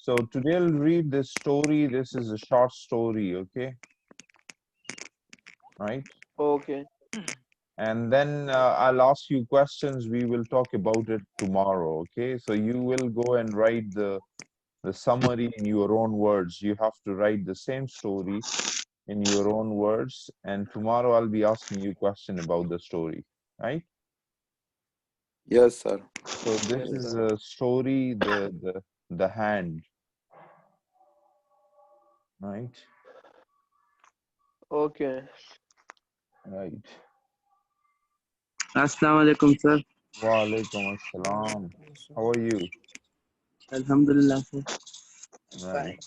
So today I'll read this story. This is a short story, okay? Right? Okay. And then I'll ask you questions. We will talk about it tomorrow, okay? So you will go and write the summary in your own words. You have to write the same story in your own words. And tomorrow I'll be asking you a question about the story, right? Yes, sir. So this Yes, is sir. a story, the hand, right? Okay. Right. Assalamu alaikum, sir. Wa alaikum assalam. How are you? Alhamdulillah, sir. Right.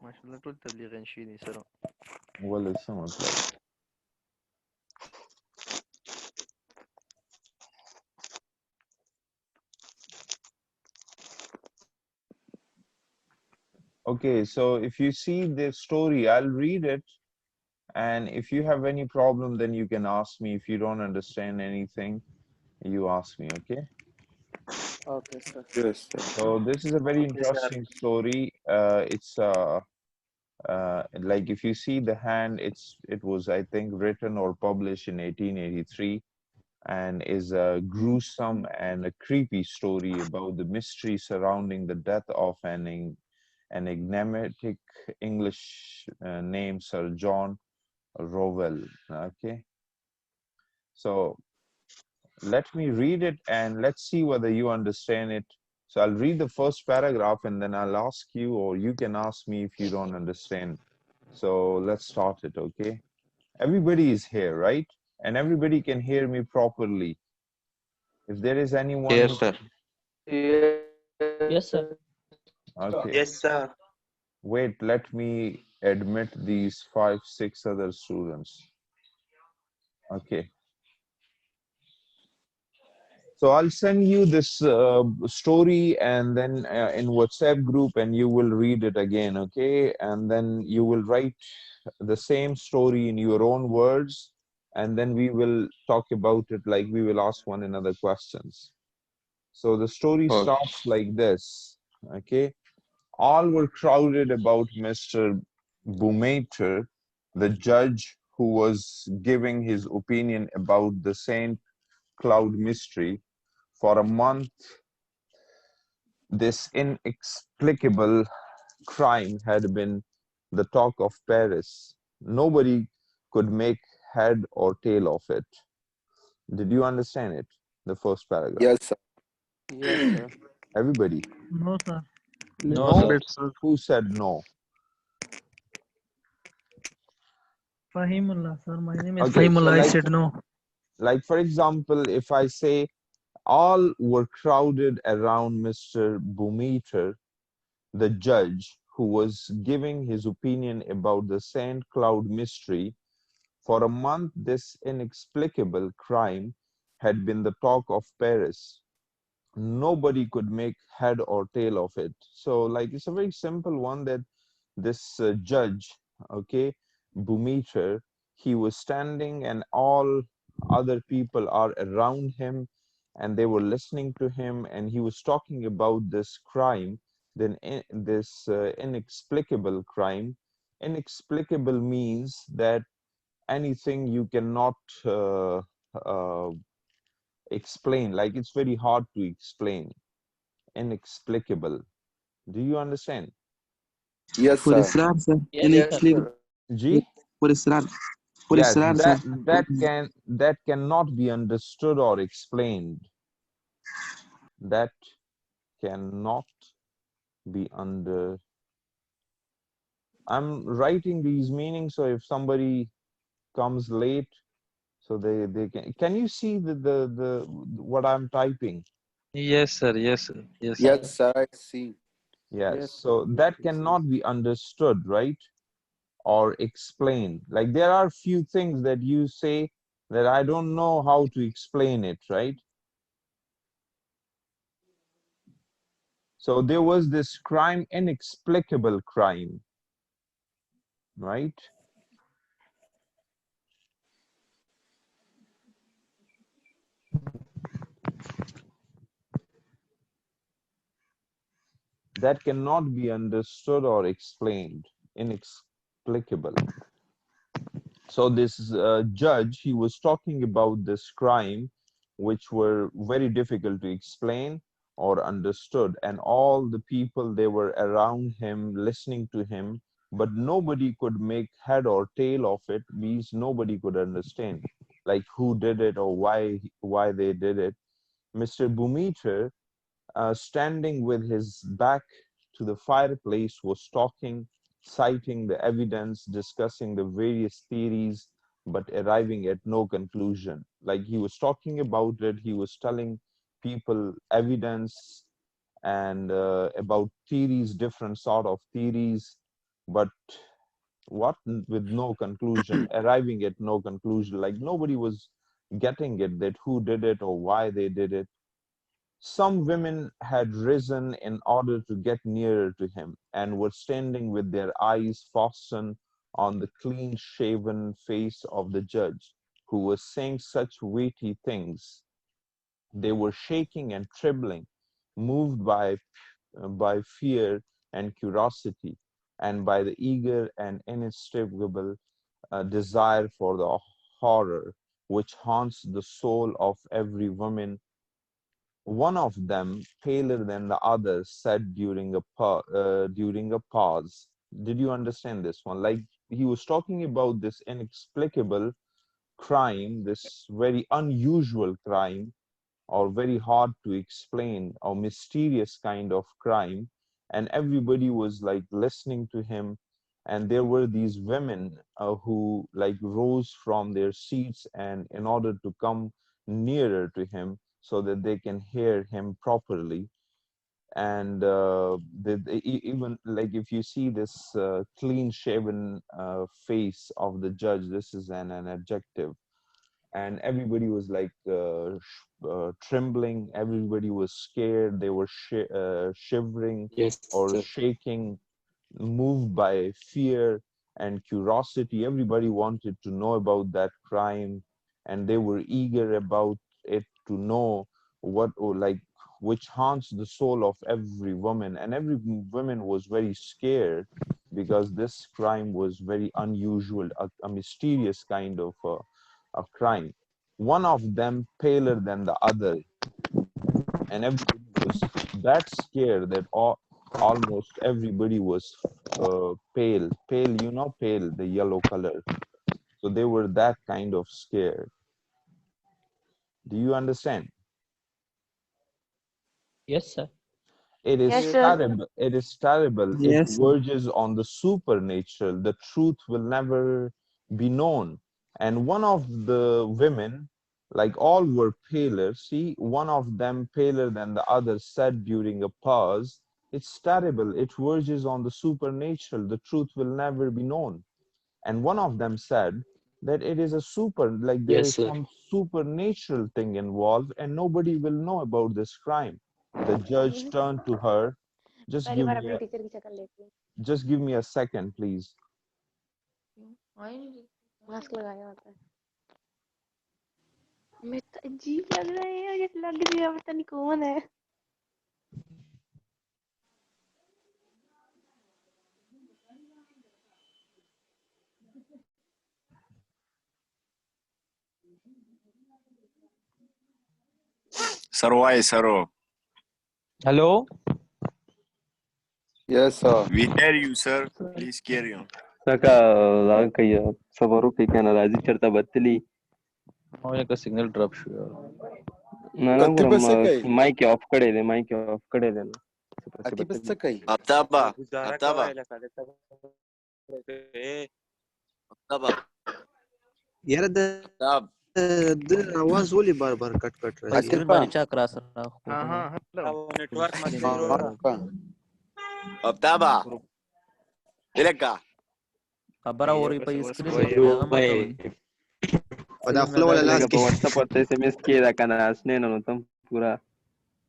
ماشاءالله ټول تبلیغیان شوي دي سره. Well, it's like. Okay, so if you see the story, I'll read it. And if you have any problem, then you can ask me. If you don't understand anything, you ask me, okay? Okay, sir. Yes, sir. So this is a very Okay, sir. interesting story. It's like if you see the hand, it was, I think, written or published in 1883 and is a gruesome and a creepy story about the mystery surrounding the death of an enigmatic English named Sir John Rowell. Okay, so let me read it and let's see whether you understand it. So I'll read the first paragraph and then I'll ask you, or you can ask me if you don't understand. So let's start it, okay? Everybody is here, right? And everybody can hear me properly. If there is anyone Yes, who... sir. Yes, sir. Okay. Yes, sir. Wait, let me admit these 5, 6 other students. Okay. So I'll send you this story and then in WhatsApp group and you will read it again, okay? And then you will write the same story in your own words and then we will talk about it, like we will ask one another questions. So the story Okay. starts like this, okay? All were crowded about Mr. Boumater, the judge who was giving his opinion about the Saint Cloud mystery. For a month, this inexplicable crime had been the talk of Paris. Nobody could make head or tail of it. Did you understand it? The first paragraph. Yes, sir. Yes, sir. Everybody. No, sir. No, No. sir. Bit, sir. Who said no? Fahimullah, sir. My name is Okay, so Fahimullah. I said no. like for example, if I say all were crowded around Mr. Boumater, the judge who was giving his opinion about the Saint Cloud mystery. For a month, this inexplicable crime had been the talk of Paris. Nobody could make head or tail of it. So like it's a very simple one that this judge, okay, Boumater, he was standing and all other people are around him and they were listening to him and he was talking about this crime, then this inexplicable crime. Inexplicable means that anything you cannot uh, explain, like it's very hard to explain. Inexplicable. Do you understand? Yes, For sir. Israr, sir. Yes, Inexplicable. sir. G? For Israr. For Yes, Israr, sir. that cannot be understood or explained. That cannot be under. I'm writing these meanings, so if somebody comes late, so they can you see the what I'm typing? Yes, sir. Yes, sir. Yes, sir. Yes, sir. I see. Yes, Yes, so sir. that Yes, cannot be understood, right? Or explained. Like there are few things that you say that I don't know how to explain it, right? So there was this crime, inexplicable crime, right? that cannot be understood or explained, inexplicable. So this judge, he was talking about this crime, which were very difficult to explain or understood, and all the people they were around him listening to him, but nobody could make head or tail of it. Means nobody could understand, like who did it or why they did it. Mr. Bumeter, standing with his back to the fireplace, was talking, citing the evidence, discussing the various theories, but arriving at no conclusion. Like he was talking about it, he was telling people evidence and about theories, different sort of theories, but what with no conclusion, arriving at no conclusion. Like nobody was getting it that who did it or why they did it. Some women had risen in order to get nearer to him and were standing with their eyes fastened on the clean-shaven face of the judge, who was saying such weighty things. They were shaking and trembling, moved by fear and curiosity, and by the eager and inescapable desire for the horror which haunts the soul of every woman. One of them, paler than the other, said during a pause. Did you understand this one? Like he was talking about this inexplicable crime, this very unusual crime, or very hard to explain or mysterious kind of crime, and everybody was like listening to him. And there were these women who like rose from their seats and in order to come nearer to him so that they can hear him properly. And even like if you see this clean shaven face of the judge, this is an adjective. And everybody was like trembling, everybody was scared, they were shivering Yes, or sir. shaking, moved by fear and curiosity. Everybody wanted to know about that crime, and they were eager about it to know what, or like, which haunts the soul of every woman. And every woman was very scared because this crime was very unusual, a mysterious kind of a crime. One of them paler than the other, and everybody was that scared that almost everybody was pale. Pale, you know, pale, the yellow color. So they were that kind of scared. Do you understand? Yes, sir. It is Yes, sir. terrible. It is terrible. It Yes, sir. verges on the supernatural. The truth will never be known. And one of the women, like all were paler, see, one of them paler than the other, said during a pause, "It's terrible. It verges on the supernatural. The truth will never be known." And one of them said that it is a like there Yes, is sir. some supernatural thing involved and nobody will know about this crime. The judge turned to her. Just पहली give बार me अपनी a teacher की शक्ल देखी हूँ। just give me a second, please. Mask लगाया होता है। मैं तो अजीब लग रहा है, जैसे लग रही है पता नहीं कौन है। Sir, why, sir? Hello? Yes, sir. We hear you, sir. Please carry on. Saka kaya sabaru kay kana razi charta battali. Oh, yeah, signal drop. Nana Ati guram basakai. mic off kade de na. Ati basakai. Abtaba. Abtaba. Abtaba. यार Abtab. आवाज बोली बार बार cut cut रही है। Ati pa. हाँ hello network Abtaba. Ilaka. وداخله ولا Laga لاس pa WhatsApp at SMS kida kana asne na nutam pura.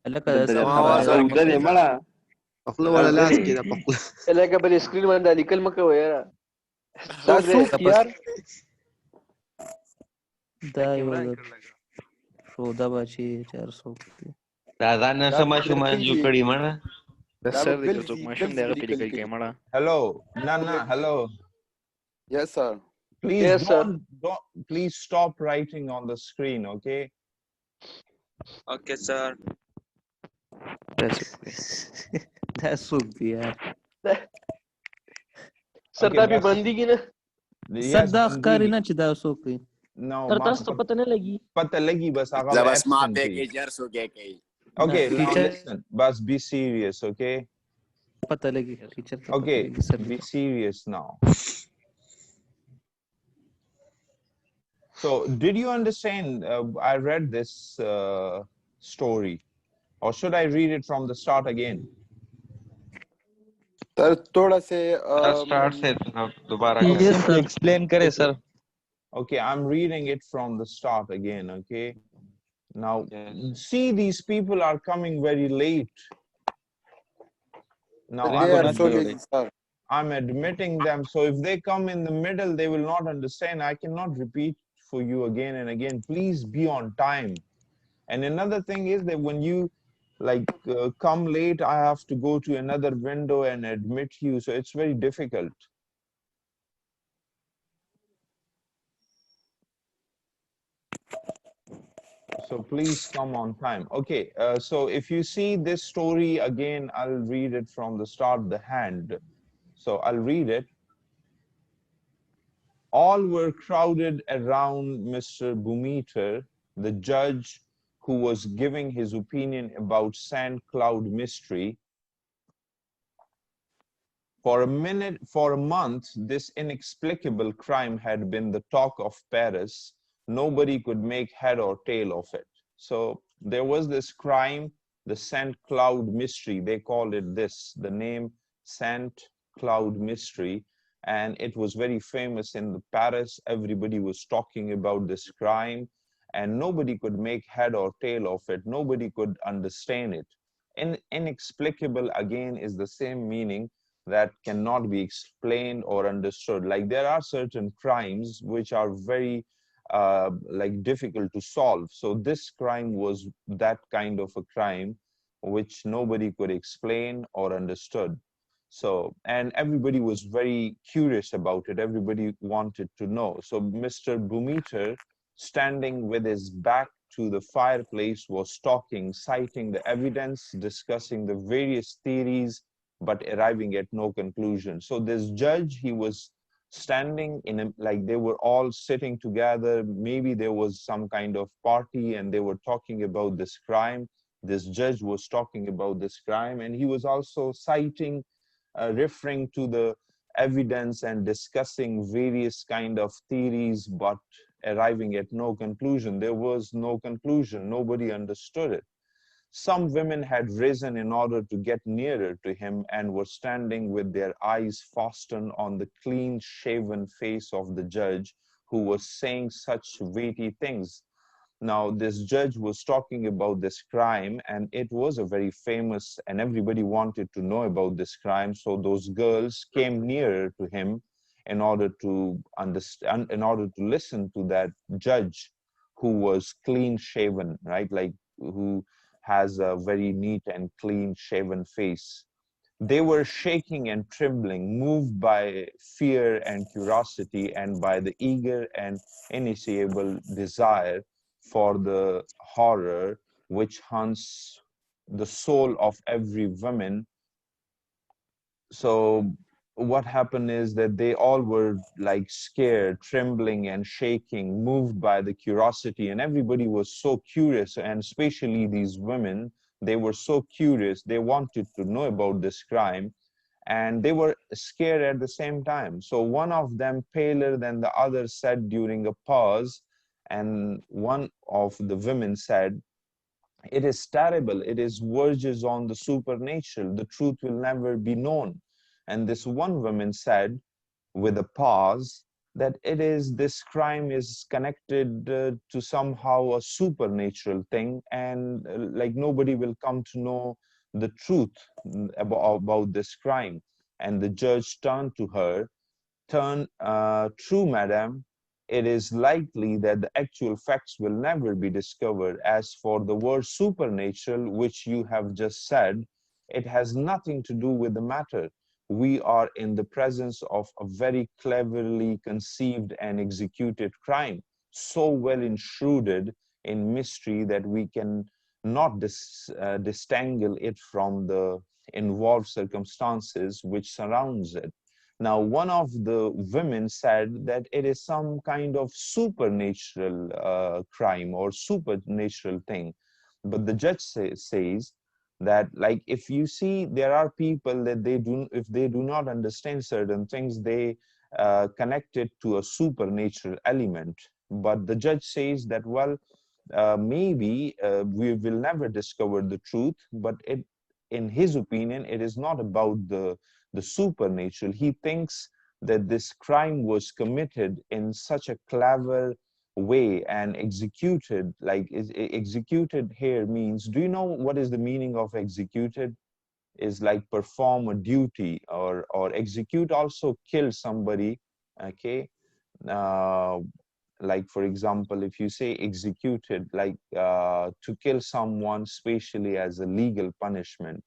داخله Ugda mala. ولا لاس كده بقول إلا قبل السكرين ما عندي كلمة كويرة Da soup yaar. Radana sama Da cuma kiji. Yukari mana? Sir, the gruesome mushroom there pili kai mala. Hello, Nana, hello. Yes, sir. Please Yes, sir. don't please stop writing on the screen, okay? Okay, sir. That's okay, yaar. Sir, Okay, tapi bas. bandi ki na. Yes, Sadaqkari bandi. na chida okay. No, sir तास तो पता नहीं लगी pata lagi bas aga Zabas absent mape thi. ke jar so ge kai. Okay, now Teacher listen. Bas be serious, okay? pata lagi. Teacher ka pata Okay, lagi sir. be serious now. So, did you understand? I read this story, or should I read it from the start again? Sir थोड़ा से start से दोबारा Okay. Yes, Simply sir. explain करे sir. Okay, I'm reading it from the start again, okay? Now, Yes. see, these people are coming very late. Now, they are so lazy, sir. I'm admitting them. So if they come in the middle, they will not understand. I cannot repeat for you again and again. Please be on time. And another thing is that when you come late, I have to go to another window and admit you. So it's very difficult. So please come on time. Okay, so if you see this story again, I'll read it from the start, the hand. So I'll read it. All were crowded around Mr. Bumeter, the judge who was giving his opinion about sand cloud mystery. For a month, this inexplicable crime had been the talk of Paris. Nobody could make head or tail of it. So there was this crime, the Sand Cloud Mystery. They called it this, the name Sand Cloud Mystery. And it was very famous in the Paris. Everybody was talking about this crime and nobody could make head or tail of it. Nobody could understand it. Inexplicable again is the same meaning that cannot be explained or understood. Like there are certain crimes which are very difficult to solve. So this crime was that kind of a crime which nobody could explain or understood. So, and everybody was very curious about it. Everybody wanted to know. So Mr. Bumeter, standing with his back to the fireplace, was talking, citing the evidence, discussing the various theories, but arriving at no conclusion. So this judge, he was standing in a, like they were all sitting together. Maybe there was some kind of party and they were talking about this crime. This judge was talking about this crime and he was also citing, referring to the evidence and discussing various kind of theories, but arriving at no conclusion. There was no conclusion. Nobody understood it. Some women had risen in order to get nearer to him and were standing with their eyes fastened on the clean-shaven face of the judge who was saying such weighty things. Now, this judge was talking about this crime, and it was a very famous, and everybody wanted to know about this crime. So those girls came nearer to him in order to understand, in order to listen to that judge who was clean-shaven, right? Like who has a very neat and clean-shaven face. They were shaking and trembling, moved by fear and curiosity and by the eager and insatiable desire for the horror which haunts the soul of every woman. So what happened is that they all were like scared, trembling and shaking, moved by the curiosity, and everybody was so curious, and especially these women, they were so curious, they wanted to know about this crime, and they were scared at the same time. So one of them, paler than the other, said during a pause, and one of the women said, "It is terrible. It is verges on the supernatural. The truth will never be known." And this one woman said, with a pause, that it is this crime is connected to somehow a supernatural thing, and like nobody will come to know the truth about this crime. And the judge turned to her, "True, madam, it is likely that the actual facts will never be discovered. As for the word supernatural, which you have just said, It has nothing to do with the matter. We are in the presence of a very cleverly conceived and executed crime, so well enshrouded in mystery that we can not disentangle it from the involved circumstances which surrounds it. Now, one of the women said that it is some kind of supernatural crime or supernatural thing. But the judge says that, like, if you see, there are people that if they do not understand certain things, they connect it to a supernatural element. But the judge says that, well, maybe we will never discover the truth, but in his opinion, it is not about the supernatural. He thinks that this crime was committed in such a clever way and executed, like executed here means, do you know what is the meaning of executed? Is like perform a duty, or execute also kill somebody, okay? Uh, like, for example, if you say executed, like to kill someone spatially as a legal punishment.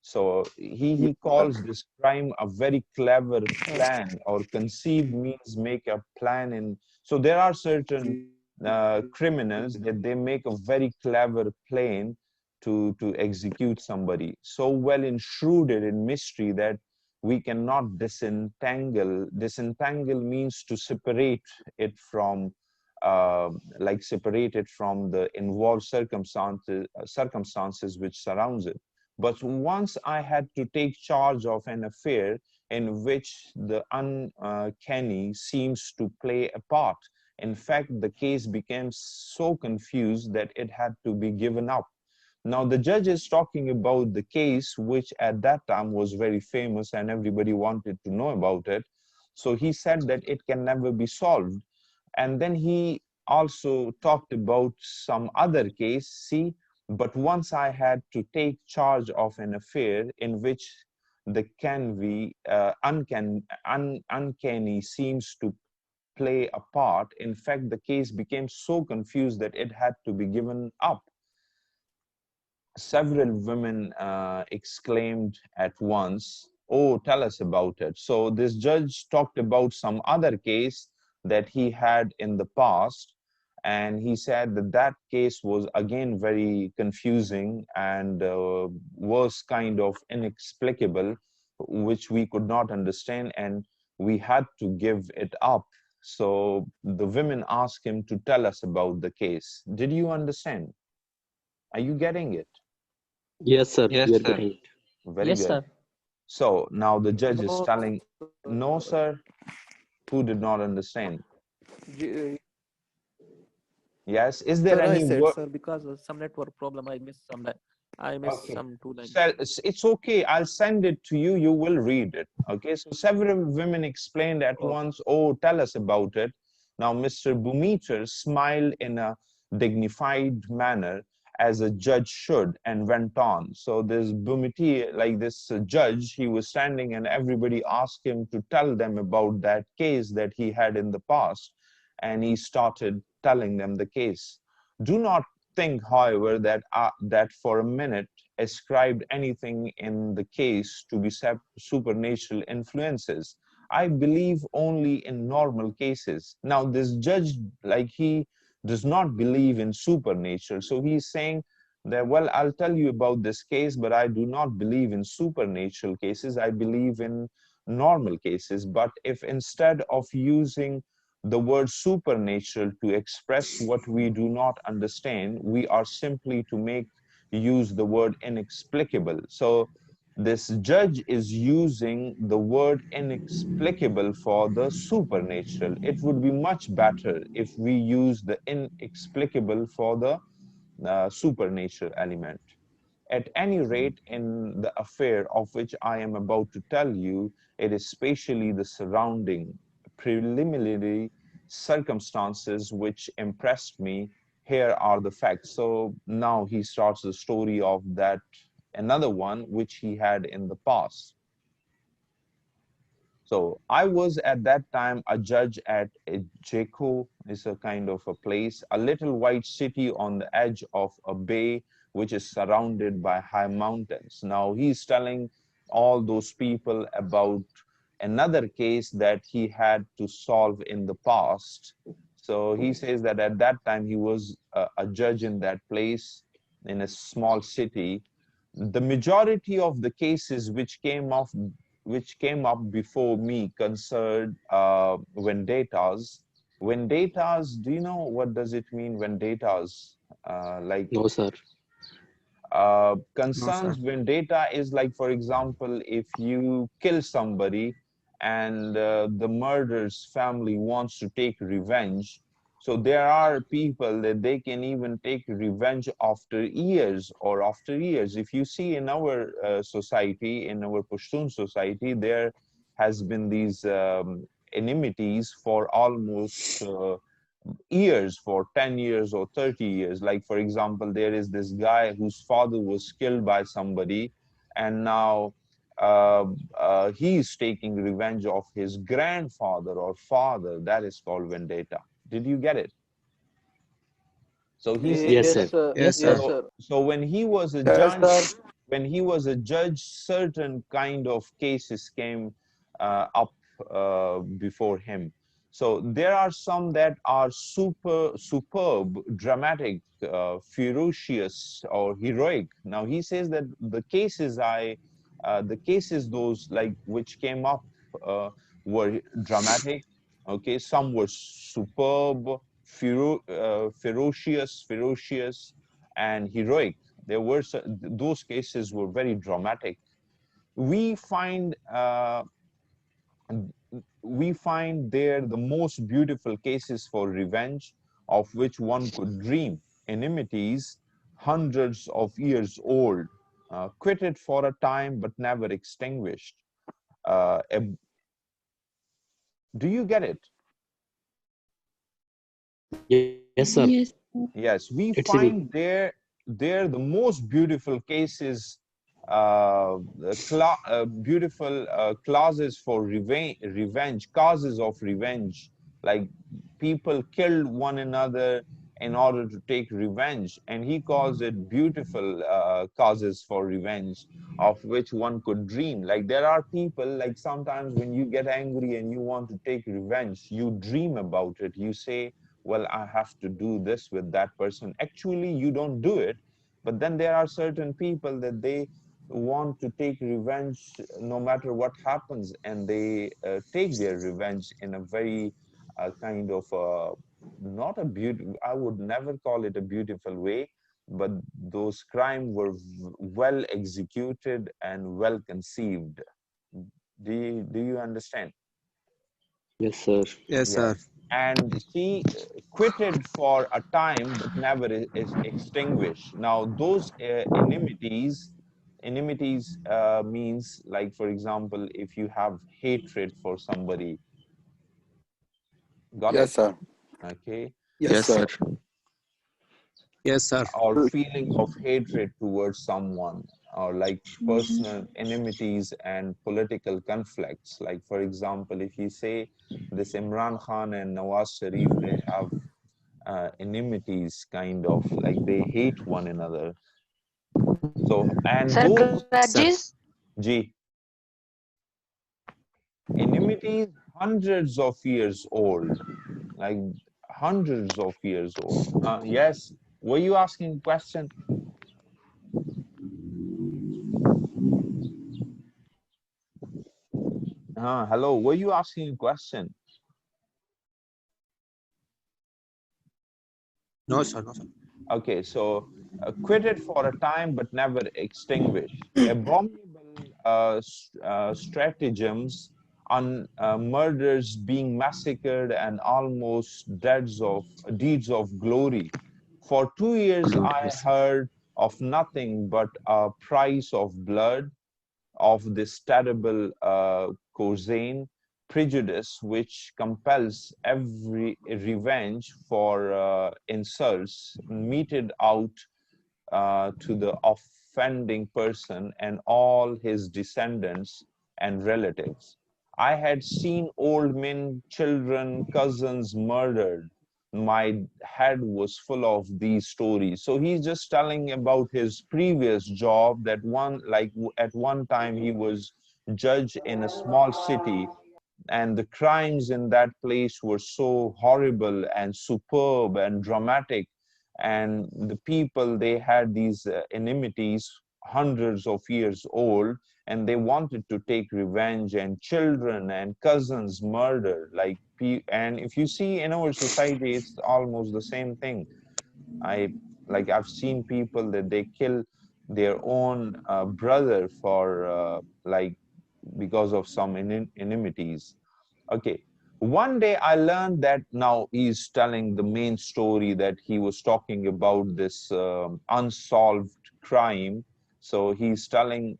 So he calls this crime a very clever plan, or conceived means make a plan. And so there are certain criminals that they make a very clever plan to execute somebody, so well enshrouded in mystery that we cannot disentangle. Disentangle means to separate it from, like separate it from the involved circumstances which surrounds it. But once I had to take charge of an affair in which the uncanny seems to play a part. In fact, the case became so confused that it had to be given up. Now, the judge is talking about the case which at that time was very famous and everybody wanted to know about it. So he said that it can never be solved. And then he also talked about some other case. See, but once I had to take charge of an affair in which the uncanny seems to play a part. In fact, the case became so confused that it had to be given up. Several women exclaimed at once, "Oh, tell us about it." So this judge talked about some other case that he had in the past, and he said that that case was again very confusing and was kind of inexplicable, which we could not understand, and we had to give it up. So the women asked him to tell us about the case. Did you understand? Are you getting it? Yes, sir. We are getting it. Very Yes, good. sir. So now the judge is No, telling, no, sir. Who did not understand? Yes. Is there sir, I any said, word? sir, because of some network problem, I missed some. I missed Okay. some two lines. It's okay. I'll send it to you. You will read it. Okay. So several women explained at once, "Oh, tell us about it." Now, Mr. Bumeter smiled in a dignified manner, as a judge should, and went on. So this Bumeter, like this judge, he was standing and everybody asked him to tell them about that case that he had in the past. And he started telling them the case. Do not think, however, that for a minute ascribed anything in the case to be supernatural influences. I believe only in normal cases. Now, this judge, like, he does not believe in supernatural. So he's saying that, well, I'll tell you about this case, but I do not believe in supernatural cases. I believe in normal cases. But if instead of using the word supernatural to express what we do not understand, we are simply to use the word inexplicable. So this judge is using the word inexplicable for the supernatural. It would be much better if we use the inexplicable for the supernatural element. At any rate, in the affair of which I am about to tell you, it is spatially the surrounding preliminary circumstances which impressed me. Here are the facts. So now he starts the story of that another one which he had in the past. So I was at that time a judge at Jaco, is a kind of a place, a little white city on the edge of a bay which is surrounded by high mountains. Now he's telling all those people about another case that he had to solve in the past. So he says that at that time he was a judge in that place, in a small city. The majority of the cases which came up before me concerned vendettas. Vendettas, do you know what does it mean, vendettas? Like No, sir. concerns vendetta is like, for example, if you kill somebody and the murderer's family wants to take revenge, so there are people that they can even take revenge after years or after years. If you see in our society, in our Pashtun society, there has been these enmities for almost years, for 10 years or 30 years. Like, for example, there is this guy whose father was killed by somebody, and now he's taking revenge of his grandfather or father. That is called vendetta. Did you get it? So he says Yes, that, sir. Yes, sir. so when he was a Yes, judge, sir. when he was a judge, certain kind of cases came up before him. So there are some that are superb, dramatic, ferocious, or heroic. Now he says that the cases those like which came up were dramatic. Okay, some were superb, ferocious, and heroic. There were those cases were very dramatic. We find there the most beautiful cases for revenge, of which one could dream. Enmities, hundreds of years old, quitted for a time but never extinguished. Do you get it? Yes, sir. Yes. Yes, we It's find there the most beautiful cases, beautiful clauses for revenge, causes of revenge, like people killed one another in order to take revenge, and he calls it beautiful causes for revenge, of which one could dream. Like there are people, like sometimes when you get angry and you want to take revenge, you dream about it. You say, well, I have to do this with that person. Actually, you don't do it, but then there are certain people that they want to take revenge no matter what happens, and they take their revenge in a very kind of not a beautiful, I would never call it a beautiful way, but those crimes were well executed and well conceived. Do you understand? Yes, sir. Yes, sir. Yes. And she quitted for a time, but never is extinguished. Now, those enmities means, like, for example, if you have hatred for somebody, got Yes, it? sir. Okay. Yes, sir. Yes, sir. Or feeling of hatred towards someone, or like personal enmities and political conflicts. Like, for example, if you say this Imran Khan and Nawaz Sharif, they have enmities, kind of like they hate one another. So, and Sir, those, Sir. grudges. G, enmities hundreds of years old, like hundreds of years old. Yes, were you asking a question? Hello, were you asking a question? No, sir. No, sir. Okay, so quitted for a time but never extinguished. Abominable stratagems on murders being massacred and almost deeds of glory. For 2 years I Yes, sir. heard of nothing but a price of blood, of this terrible courtesan prejudice which compels every revenge for insults meted out to the offending person and all his descendants and relatives. I had seen old men, children, cousins murdered, my head was full of these stories. So he's just telling about his previous job, that at one time he was judge in a small city, and the crimes in that place were so horrible and superb and dramatic, and the people, they had these enmities hundreds of years old, and they wanted to take revenge, and children and cousins murder, and if you see in our society, it's almost the same thing. I've seen people that they kill their own brother for because of some enmities. Okay. One day I learned that now he's telling the main story, that he was talking about this unsolved crime. So he's telling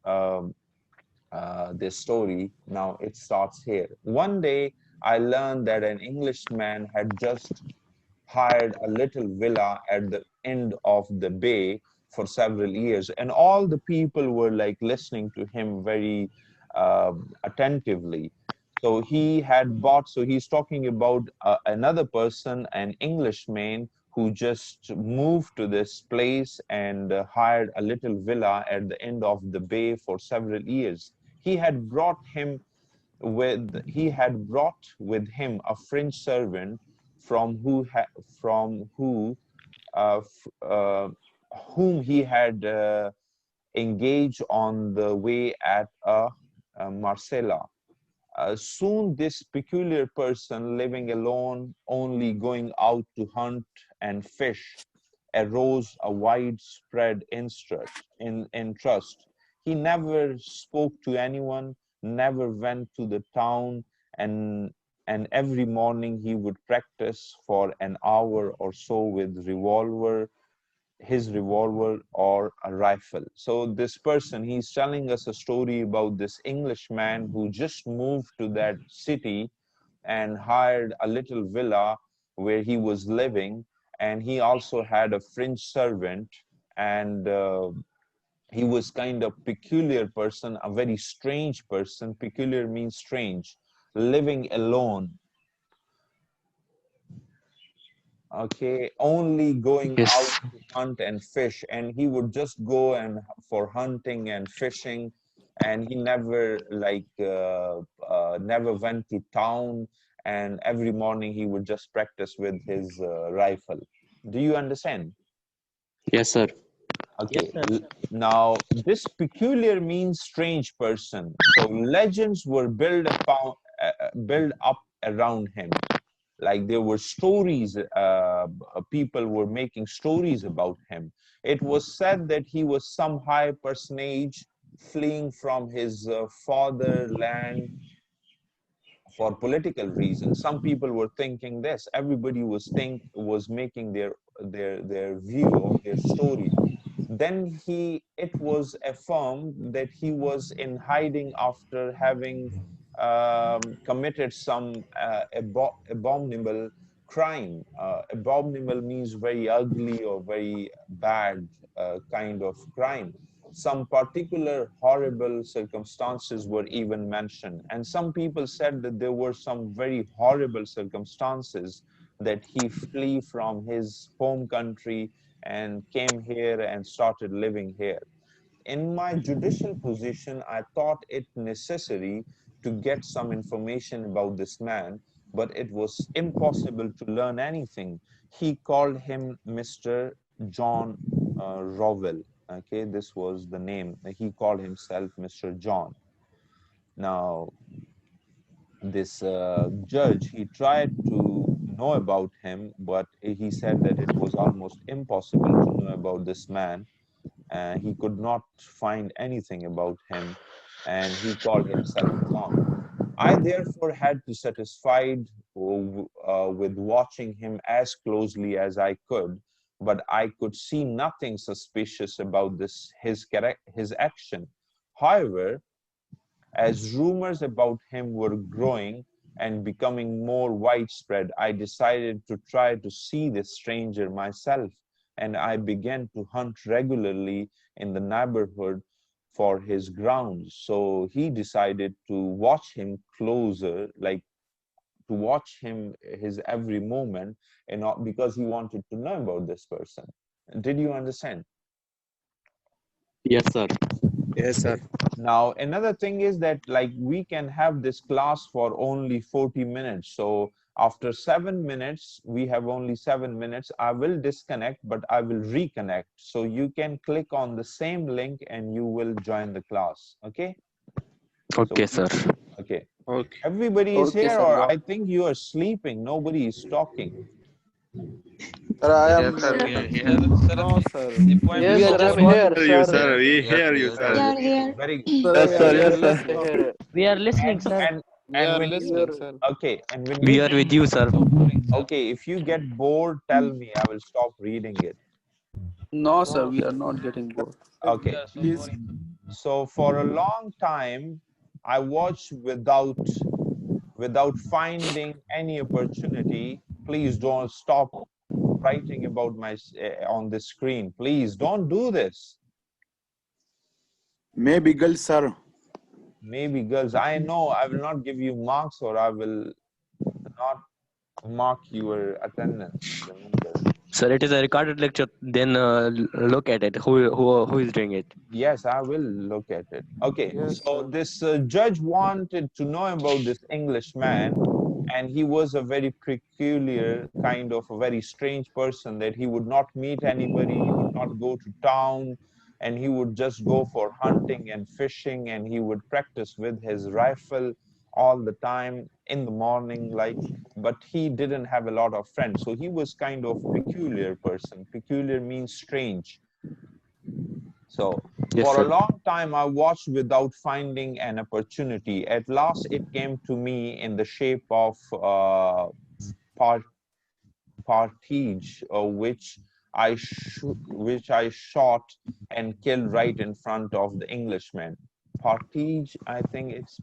this story. Now it starts here. One day I learned that an Englishman had just hired a little villa at the end of the bay for several years, and all the people were like listening to him very attentively. So he's talking about another person, an Englishman, who just moved to this place and hired a little villa at the end of the bay for several years. He had brought with him a French servant from whom he had engaged on the way at Marcella. Soon this peculiar person, living alone, only going out to hunt and fish, arose a widespread interest. He never spoke to anyone, never went to the town, and every morning he would practice for an hour or so with his revolver or a rifle. So this person, he's telling us a story about this Englishman who just moved to that city and hired a little villa where he was living, and he also had a French servant, and he was kind of peculiar person, a very strange person. Peculiar means strange, living alone. Okay, only going out Yes. to hunt and fish, and he would just go and for hunting and fishing, and he never never went to town, and every morning he would just practice with his rifle. Do you understand? Yes, sir. Okay. Yes, sir. Now this peculiar means strange person. So legends were built up around him. Like there were stories, people were making stories about him. It was said that he was some high personage fleeing from his fatherland for political reasons. Some people were thinking this. Everybody was making their view of their story. Then it was affirmed that he was in hiding after having committed some abominable crime. Abominable means very ugly or very bad kind of crime. Some particular horrible circumstances were even mentioned. And some people said that there were some very horrible circumstances, that he flee from his home country and came here and started living here. In my judicial position, I thought it necessary to get some information about this man, but it was impossible to learn anything. He called him Mr. John Rowell. Okay, this was the name. He called himself Mr. John. Now, this judge, he tried to know about him, but he said that it was almost impossible to know about this man. He could not find anything about him, and he called himself John. I therefore had to satisfied with watching him as closely as I could, but I could see nothing suspicious about his action. However, as rumors about him were growing and becoming more widespread, I decided to try to see this stranger myself, and I began to hunt regularly in the neighborhood for his grounds. So he decided to watch him closer, like to watch him, his every moment, because he wanted to know about this person. Did you understand? Yes, sir. Yes, sir. Now, another thing is that like we can have this class for only 40 minutes. So after 7 minutes, we have only 7 minutes. I will disconnect, but I will reconnect. So you can click on the same link and you will join the class. Okay? Okay, So, sir. okay. Okay. Everybody is Okay, here, sir. or I think you are sleeping. Nobody is talking. Sir, I am. Yes, sir. We are here. No, sir. The point We is are just just want. here, You, sir. sir. We Yes, hear you, yes. sir. Yeah, yeah. Very Sir, Yes, we sir. are Yes, just sir. here. We are listening, and sir. and We are when listening, you sir. okay, and when We you are get with you, sir. okay, if you get bored, tell me. I will stop reading it. No, sir, No, we are sir. not getting bored. Okay. Please. So for a long time, I watched without finding any opportunity. Please don't stop writing about my on the screen. Please don't do this. Maybe girl, sir. Maybe girls, I know I will not give you marks, or I will not mark your attendance. Remember. Sir, it is a recorded lecture. Then look at it. Who is doing it? Yes, I will look at it. Okay, Yes, so sir. this judge wanted to know about this Englishman, and he was a very peculiar, kind of a very strange person, that he would not meet anybody, he would not go to town, and he would just go for hunting and fishing, and he would practice with his rifle all the time in the morning, like, but he didn't have a lot of friends. So he was kind of peculiar person. Peculiar means strange. So Yes, for a sir. long time, I watched without finding an opportunity. At last, it came to me in the shape of part partridge, which I shot and killed right in front of the Englishman. Partridge, I think it's,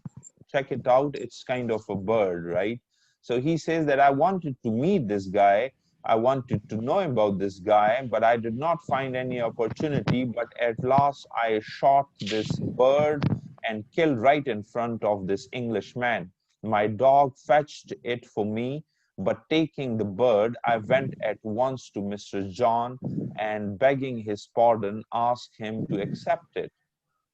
check it out. It's kind of a bird, right? So he says that I wanted to meet this guy. I wanted to know about this guy, but I did not find any opportunity. But at last, I shot this bird and killed right in front of this Englishman. My dog fetched it for me, but taking the bird, I went at once to Mr. John and, begging his pardon, asked him to accept it.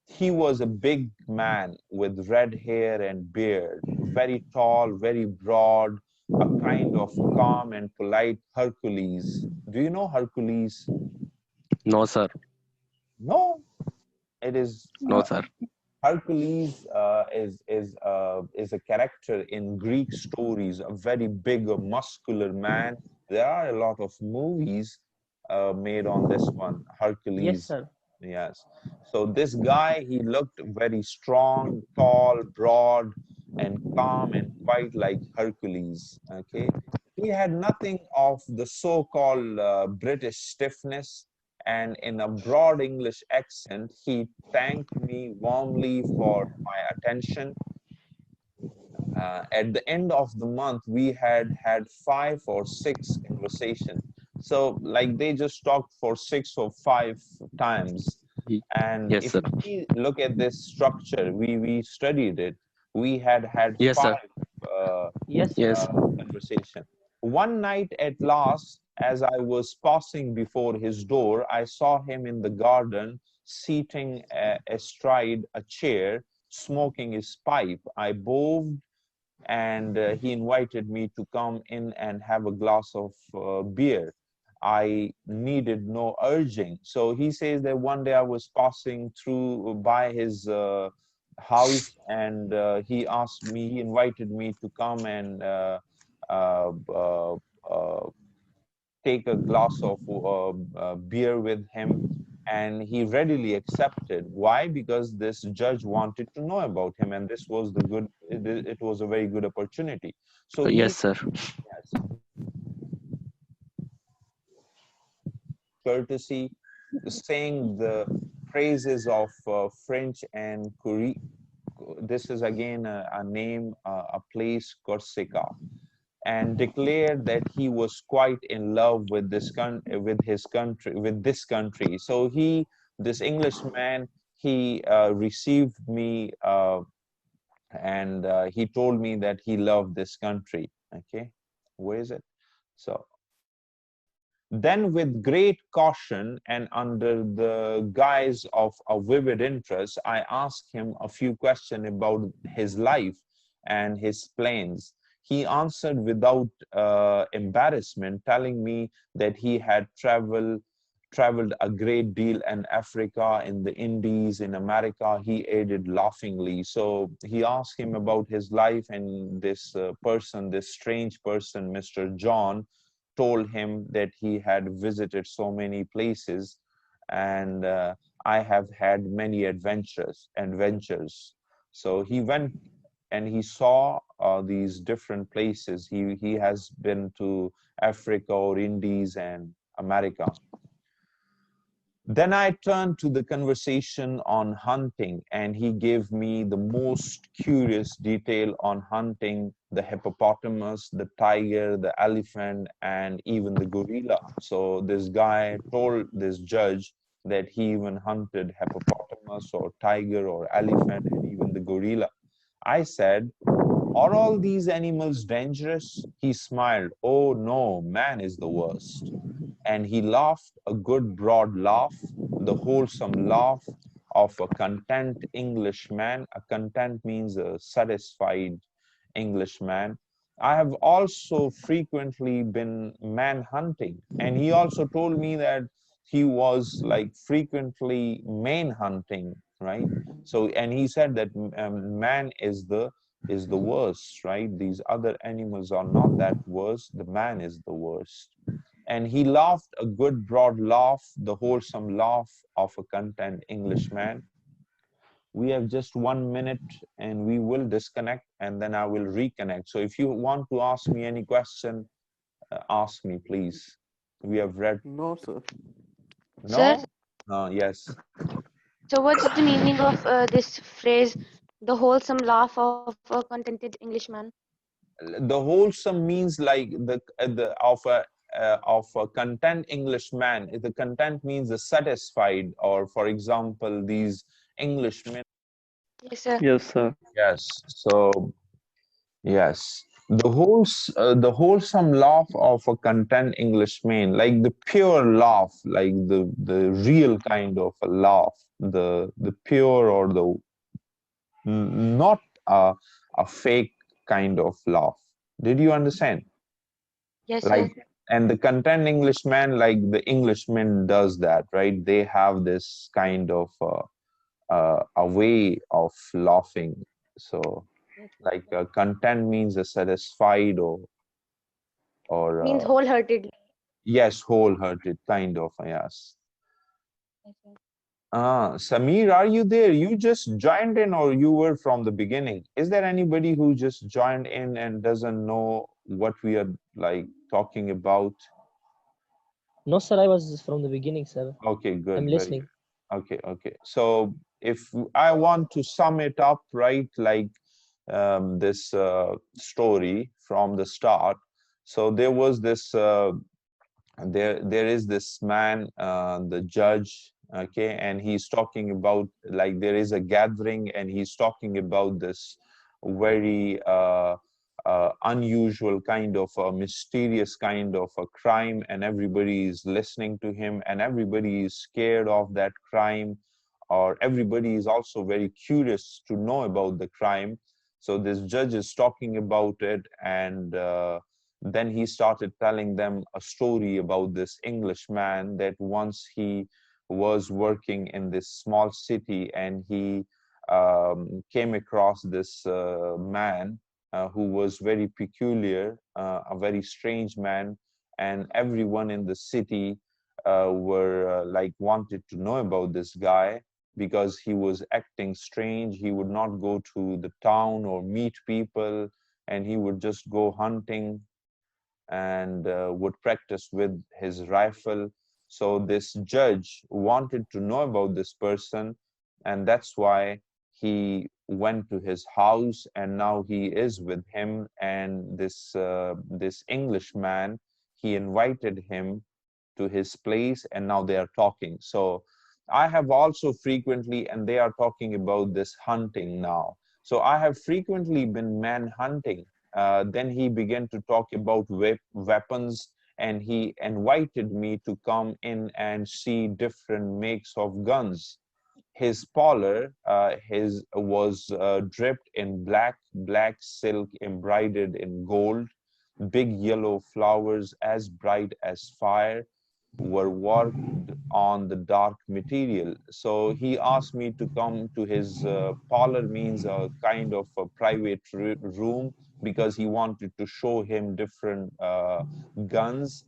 He was a big man with red hair and beard, very tall, very broad, a kind of calm and polite Hercules. Do you know Hercules? No, sir. No, it is No, sir. Hercules is a character in Greek stories, a very big, muscular man. There are a lot of movies made on this one, Yes, Hercules. sir. Yes. So this guy, he looked very strong, tall, broad, and calm, and quite like Hercules. Okay. He had nothing of the so-called British stiffness, and in a broad English accent, he thanked me warmly for my attention. At the end of the month, we had had 5 or 6 conversations. So like they just talked for 6 or 5 times. And Yes, if sir. we look at this structure, we studied it. We had Yes, sir. 5 uh, Yes, sir. Yes. conversation. One night at last, as I was passing before his door, I saw him in the garden, seating astride a chair, smoking his pipe. I bowed, and he invited me to come in and have a glass of beer. I needed no urging. So he says that one day I was passing through by his house, and he invited me to come and uh, uh, uh, take a glass of beer with him, and he readily accepted. Why? Because this judge wanted to know about him, and this was it was a very good opportunity. So he, Yes, sir. yes, courtesy, saying the praises of French and Korea. This is again a name, a place, Corsica, and declared that he was quite in love with with this country. So this Englishman, he received me, and he told me that he loved this country. Okay, where is it? So then with great caution and under the guise of a vivid interest, I asked him a few questions about his life and his plans. He answered without embarrassment, telling me that he had traveled a great deal in Africa, in the Indies, in America. He added laughingly. So he asked him about his life, and this person, this strange person, Mr. John, told him that he had visited so many places, and I have had many adventures. So he went and he saw these different places. He has been to Africa or Indies and America. Then I turned to the conversation on hunting, and he gave me the most curious detail on hunting the hippopotamus, the tiger, the elephant, and even the gorilla. So this guy told this judge that he even hunted hippopotamus or tiger or elephant and even the gorilla. I said, "Are all these animals dangerous?" He smiled. "Oh no, man is the worst." And he laughed a good broad laugh, the wholesome laugh of a content Englishman. A content means a satisfied Englishman. I have also frequently been man hunting, and he also told me that he was like frequently man hunting, right? So, and he said that man is the worst, right? These other animals are not that worse. The man is the worst. And he laughed a good broad laugh, the wholesome laugh of a content Englishman. We have just 1 minute and we will disconnect and then I will reconnect. So if you want to ask me any question, ask me, please. We have read. No, sir. Sir, No? Yes. so what's the meaning of this phrase, the wholesome laugh of a contented Englishman? The wholesome means like the of a content Englishman. The content means the satisfied, or for example, these Englishmen. Yes, sir. Yes, sir. Yes. So yes, the wholesome laugh of a content Englishman, like the pure laugh, like the real kind of a laugh, the pure or the not a fake kind of laugh. Did you understand? Yes, sir. Like, and the content Englishman, like the Englishman does that, right? They have this kind of a way of laughing. So like content means a satisfied or Means wholeheartedly. yes, wholehearted kind of, yes. Yes, sir. Samir, are you there? You just joined in or you were from the beginning? Is there anybody who just joined in and doesn't know what we are like talking about? No, sir, I was from the beginning, sir. Okay, good. I'm Very listening. good. Okay, okay. So if I want to sum it up, right, like this story from the start. So there was this there is this man, the judge, okay, and he's talking about, like, there is a gathering and he's talking about this very unusual kind of a mysterious kind of a crime, and everybody is listening to him and everybody is scared of that crime, or everybody is also very curious to know about the crime. So this judge is talking about it, and then he started telling them a story about this Englishman that once he was working in this small city and he came across this man who was very peculiar, a very strange man, and everyone in the city were like wanted to know about this guy because he was acting strange. He would not go to the town or meet people, and he would just go hunting and would practice with his rifle. So this judge wanted to know about this person, and that's why he went to his house, and now he is with him. And this Englishman, he invited him to his place, and now they are talking. So I have also frequently, and they are talking about this hunting now. So I have frequently been man hunting, Then he began to talk about weapons, and he invited me to come in and see different makes of guns. His parlor was draped in black silk embroidered in gold. Big yellow flowers as bright as fire were worked on the dark material. So he asked me to come to his parlor, means a kind of a private room, because he wanted to show him different guns.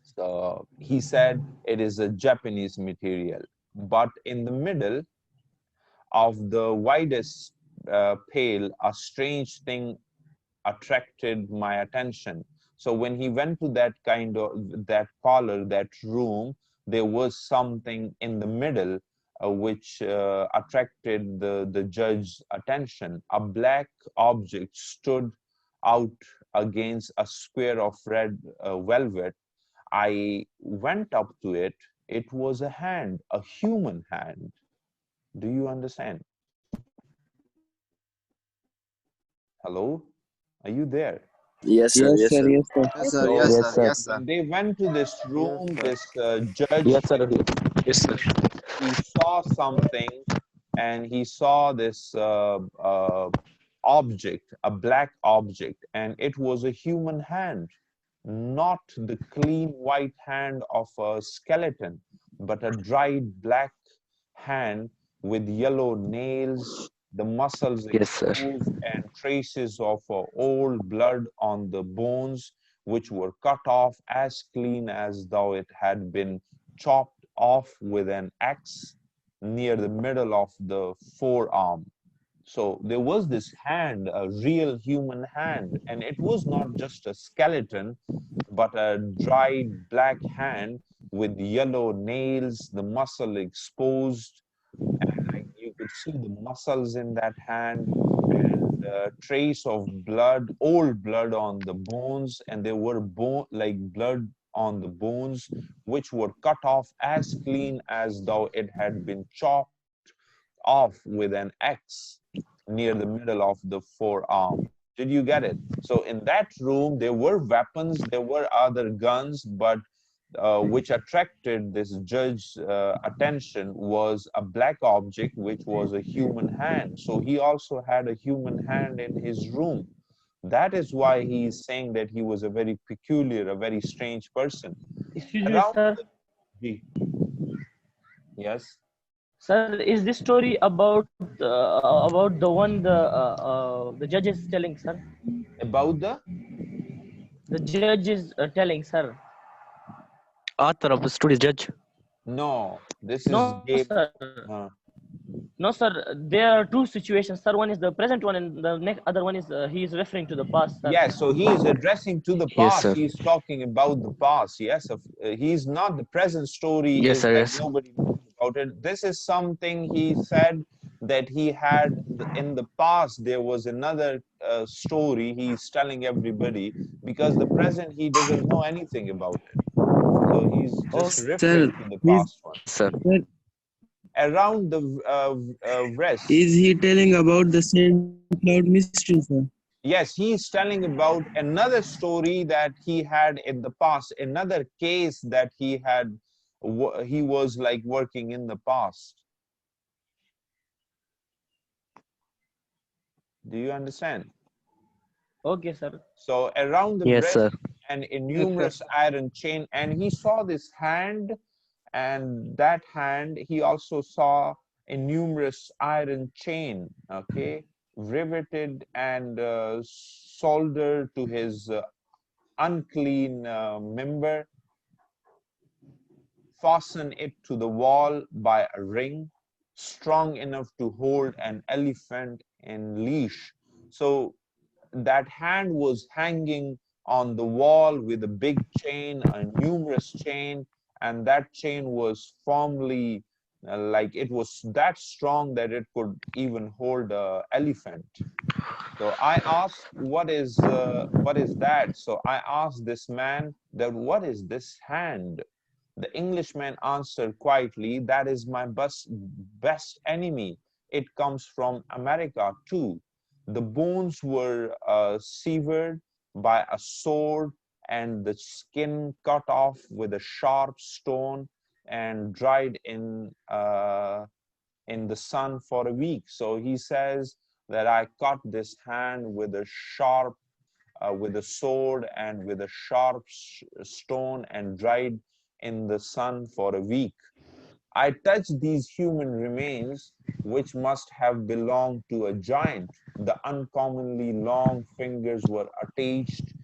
So he said it is a Japanese material, but in the middle of the widest pale, a strange thing attracted my attention. So when he went to that parlor, that room, there was something in the middle which attracted the judge's attention. A black object stood out against a square of red velvet. I went up to it. It was a hand, a human hand. Do you understand? Hello? Are you there? Yes, sir. Yes, Yes, sir. sir. Yes, sir. Yes, sir. So Yes, Yes, sir. sir. Yes, sir. when they went to this room, sir. this judge, Yes, sir. Yes, sir. he saw something, and he saw this object, a black object, and it was a human hand, not the clean white hand of a skeleton, but a dried black hand with yellow nails, the muscles Yes, sir. exposed, and traces of old blood on the bones, which were cut off as clean as though it had been chopped off with an axe near the middle of the forearm. So there was this hand, a real human hand, and it was not just a skeleton, but a dried black hand with yellow nails, the muscle exposed, and like you could see the muscles in that hand, and trace of blood, old blood on the bones, and there were like blood on the bones, which were cut off as clean as though it had been chopped off with an axe near the middle of the forearm. Did you get it? So in that room, there were weapons, there were other guns, but which attracted this judge's attention was a black object, which was a human hand. So he also had a human hand in his room. That is why he is saying that he was a very peculiar, a very strange person. Excuse me, Around sir. the, yes, Sir, is this story about the one the judge is telling, sir? about the The judge is telling, sir. Author of the story, judge. no, this is No, game. sir. No, sir. There are two situations, sir. One is the present one, and the next other one is he is referring to the past, sir. Yes, so he is addressing to the Yes, past. sir. He's talking about the past. Yes, he's not the present story. Yes, Is sir. like Yes. nobody knows about it. This is something he said that he had in the past. There was another story he's telling everybody, because the present he doesn't know anything about it. So he's just Okay. referring to the past one. Sir. Around the rest. Is he telling about the St. Cloud mystery, sir? Yes, he's telling about another story that he had in the past, another case that he had, he was like working in the past. Do you understand? Okay, sir. So around the Yes, breast sir. and a numerous iron chain, and he saw this hand, and that hand he also saw a numerous iron chain, okay, riveted and soldered to his unclean member, fasten it to the wall by a ring strong enough to hold an elephant in leash. So that hand was hanging on the wall with a big chain, a numerous chain, and that chain was firmly like it was that strong that it could even hold an elephant. So I asked, what is that? So I asked this man that, what is this hand? The Englishman answered quietly, that is my best enemy. It comes from America too. The bones were severed by a sword and the skin cut off with a sharp stone and dried in the sun for a week. So he says that I cut this hand with a sharp, with a sword and with a sharp stone and dried in the sun for a week. I touched these human remains, which must have belonged to a giant. The uncommonly long fingers were attached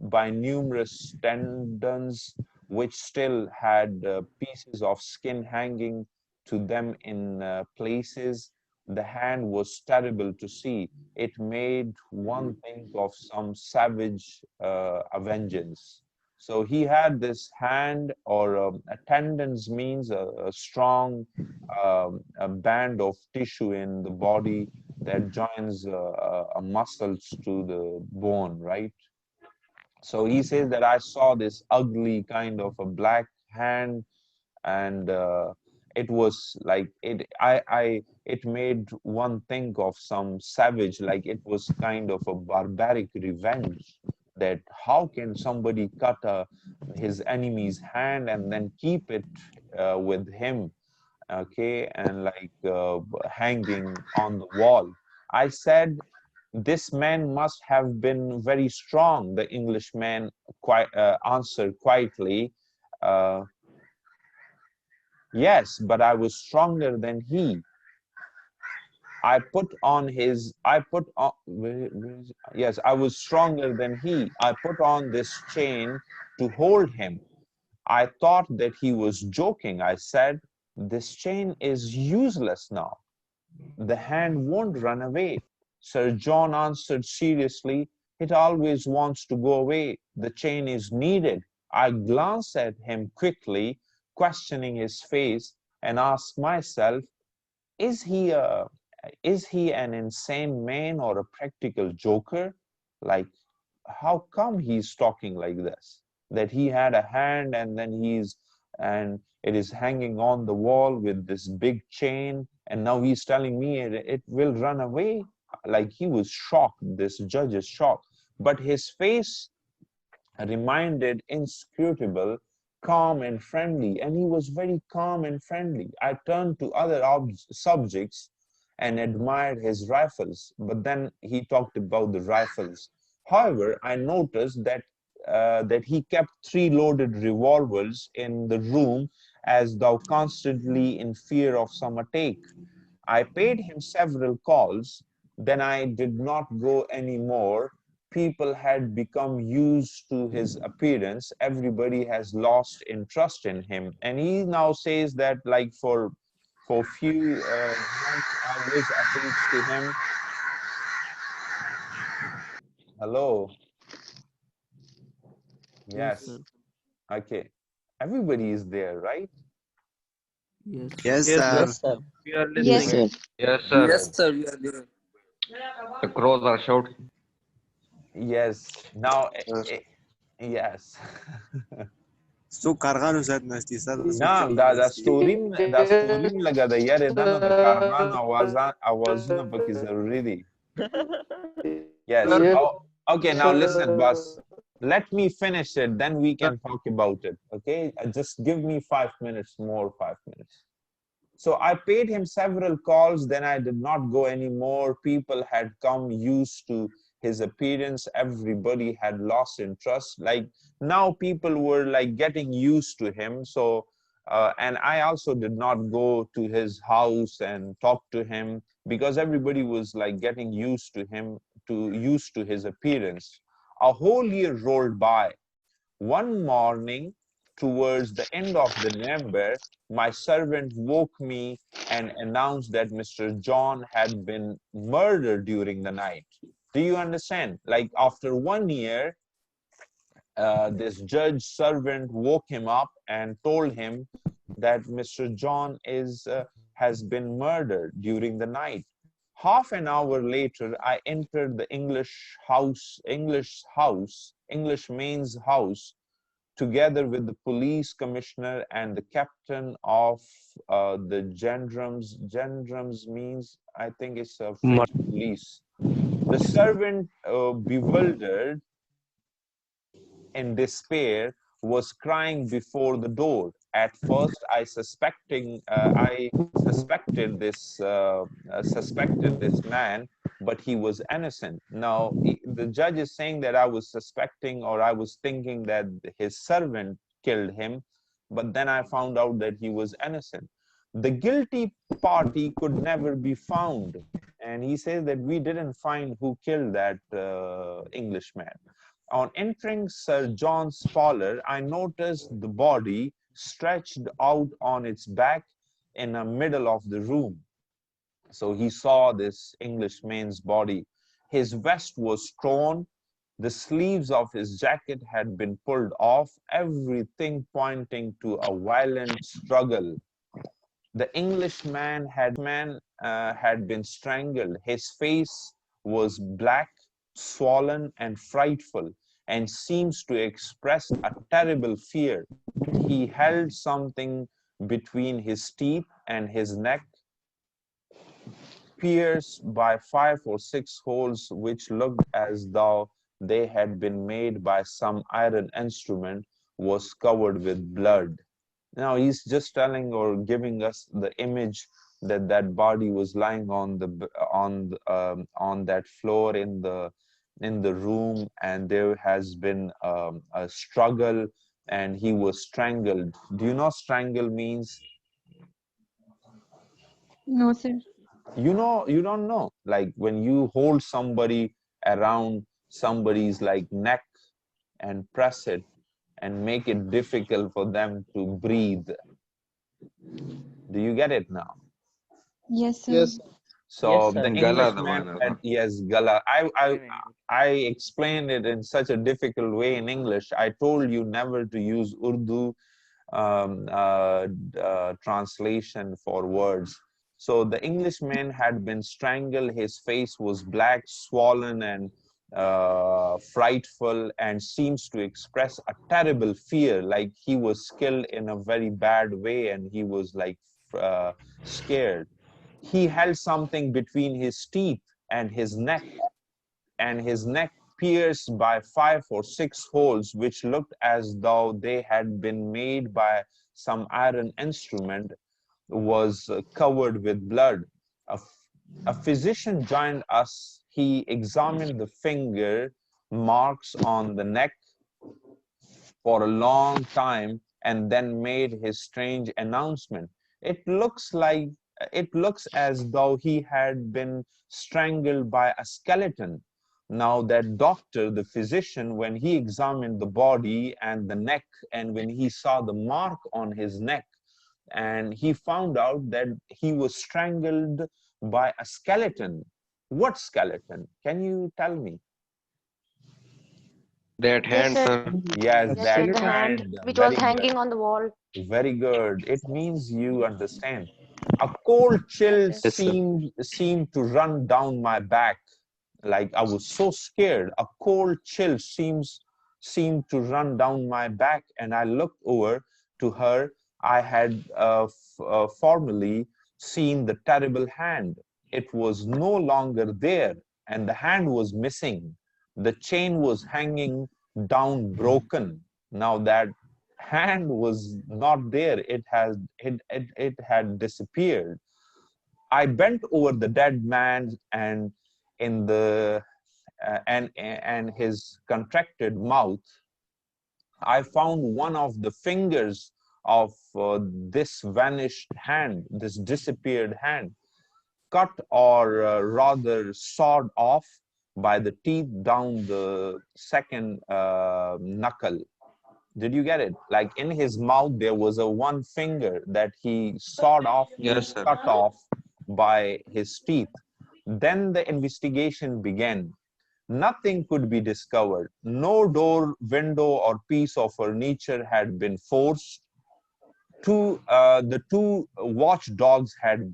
by numerous tendons, which still had pieces of skin hanging to them in places. The hand was terrible to see. It made one think of some savage vengeance. So he had this hand, or a tendons means a strong a band of tissue in the body that joins muscles to the bone, right? So he says that I saw this ugly kind of a black hand, and it was like it made one think of some savage, like it was kind of a barbaric revenge. That how can somebody cut his enemy's hand and then keep it with him, okay, and like hanging on the wall. I said, this man must have been very strong. The Englishman answered quietly, yes, but I was stronger than he. I put on, yes, I was stronger than he. I put on this chain to hold him. I thought that he was joking. I said, this chain is useless now. The hand won't run away. Sir John answered seriously, it always wants to go away. The chain is needed. I glanced at him quickly, questioning his face, and asked myself, is he an insane man or a practical joker? Like, how come he's talking like this? That he had a hand and then and it is hanging on the wall with this big chain, and now he's telling me it will run away. Like, he was shocked. This judge is shocked, but his face reminded inscrutable, calm and friendly, and he was very calm and friendly. I turned to other subjects and admired his rifles, but then he talked about the rifles. However, I noticed that he kept 3 loaded revolvers in the room, as though constantly in fear of some attack. I paid him several calls, then I did not go anymore. People had become used to his appearance. Everybody has lost interest in him. And he now says that, like, for few months I was attached to him. Hello. Yes. sir. Okay. Everybody is there, right? Yes. Yes, Yes, sir. Yes, sir. we are Yes, listening. sir. Yes, sir. Yes, sir, we are there. The crows are shouting. Yes. Now, yes. Su kargan usat nasti sir. Na da story laga da yare dana da kargan awazuna baki zaruri di. Yes. Oh, okay, now listen, boss. Let me finish it, then we can talk about it. Okay? Just give me 5 minutes more, 5 minutes. So I paid him several calls, then I did not go anymore. People had come used to his appearance. Everybody had lost interest. Like, now people were like getting used to him. So, and I also did not go to his house and talk to him, because everybody was like getting used to him, used to his appearance. A whole year rolled by. One morning, towards the end of the November, my servant woke me and announced that Mr. John had been murdered during the night. Do you understand? Like, after 1 year, this judge servant woke him up and told him that Mr. John has been murdered during the night. Half an hour later, I entered the Englishman's house, together with the police commissioner and the captain of the gendarmes. Gendarmes means, I think it's a French police. The servant, bewildered in despair, was crying before the door. At first, I suspected this man, but he was innocent. Now, the judge is saying that I was suspecting, or I was thinking that his servant killed him, but then I found out that he was innocent. The guilty party could never be found. And he says that we didn't find who killed that Englishman. On entering Sir John's parlor, I noticed the body stretched out on its back in the middle of the room. So he saw this Englishman's body. His vest was torn. The sleeves of his jacket had been pulled off, everything pointing to a violent struggle. The Englishman had been strangled. His face was black, swollen, and frightful, and seems to express a terrible fear. He held something between his teeth and his neck, pierced by 5 or 6 holes, which looked as though they had been made by some iron instrument, was covered with blood. Now he's just telling or giving us the image that that body was lying on that floor in the room, and there has been a struggle, and he was strangled. Do you know strangle means? No, sir. You don't know, like when you hold somebody around somebody's like neck and press it and make it difficult for them to breathe. Do you get it now? Yes, sir. Yes. So Yes, sir. the Englishman had, yes, gala. I explained it in such a difficult way in English. I told you never to use Urdu translation for words. So the Englishman had been strangled. His face was black, swollen, and frightful, and seems to express a terrible fear, like he was killed in a very bad way and he was like scared. He held something between his teeth and his neck pierced by 5 or 6 holes, which looked as though they had been made by some iron instrument, was covered with blood. A physician joined us. He examined the finger marks on the neck for a long time and then made his strange announcement. It looks as though he had been strangled by a skeleton. Now that doctor, the physician, when he examined the body and the neck, and when he saw the mark on his neck, and he found out that he was strangled by a skeleton. What skeleton? Can you tell me? That Yes, hand, sir. sir. Yes, Yes, that sir. The hand hand. which was Very good. hanging on the wall. Very good. It means you understand. A cold chill Yes, sir. seemed to run down my back. Like I was so scared. A cold chill seemed to run down my back, and I looked over to her. I had formerly seen the terrible hand. It was no longer there, and the hand was missing. The chain was hanging down broken. Now that hand was not there. It had disappeared. I bent over the dead man, and in the and his contracted mouth, I found one of the fingers of this vanished hand, this disappeared hand, cut or rather sawed off by the teeth down the second knuckle. Did you get it? Like in his mouth, there was a one finger that he sawed off, means cut off by his teeth. Then the investigation began. Nothing could be discovered. No door, window, or piece of furniture had been forced. The two watchdogs had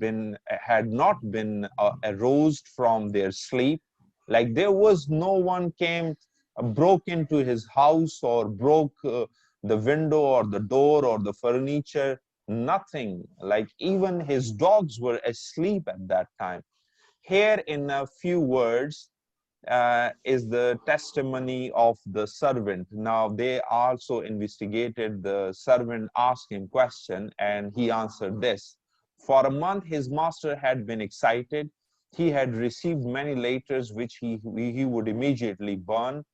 not been aroused from their sleep. Like there was no one broke into his house or broke the window or the door or the furniture, nothing. Like even his dogs were asleep at that time. Here, in a few words, is the testimony of the servant. Now, they also investigated. The servant asked him question, and he answered this. For a month, his master had been excited. He had received many letters which he would immediately burn.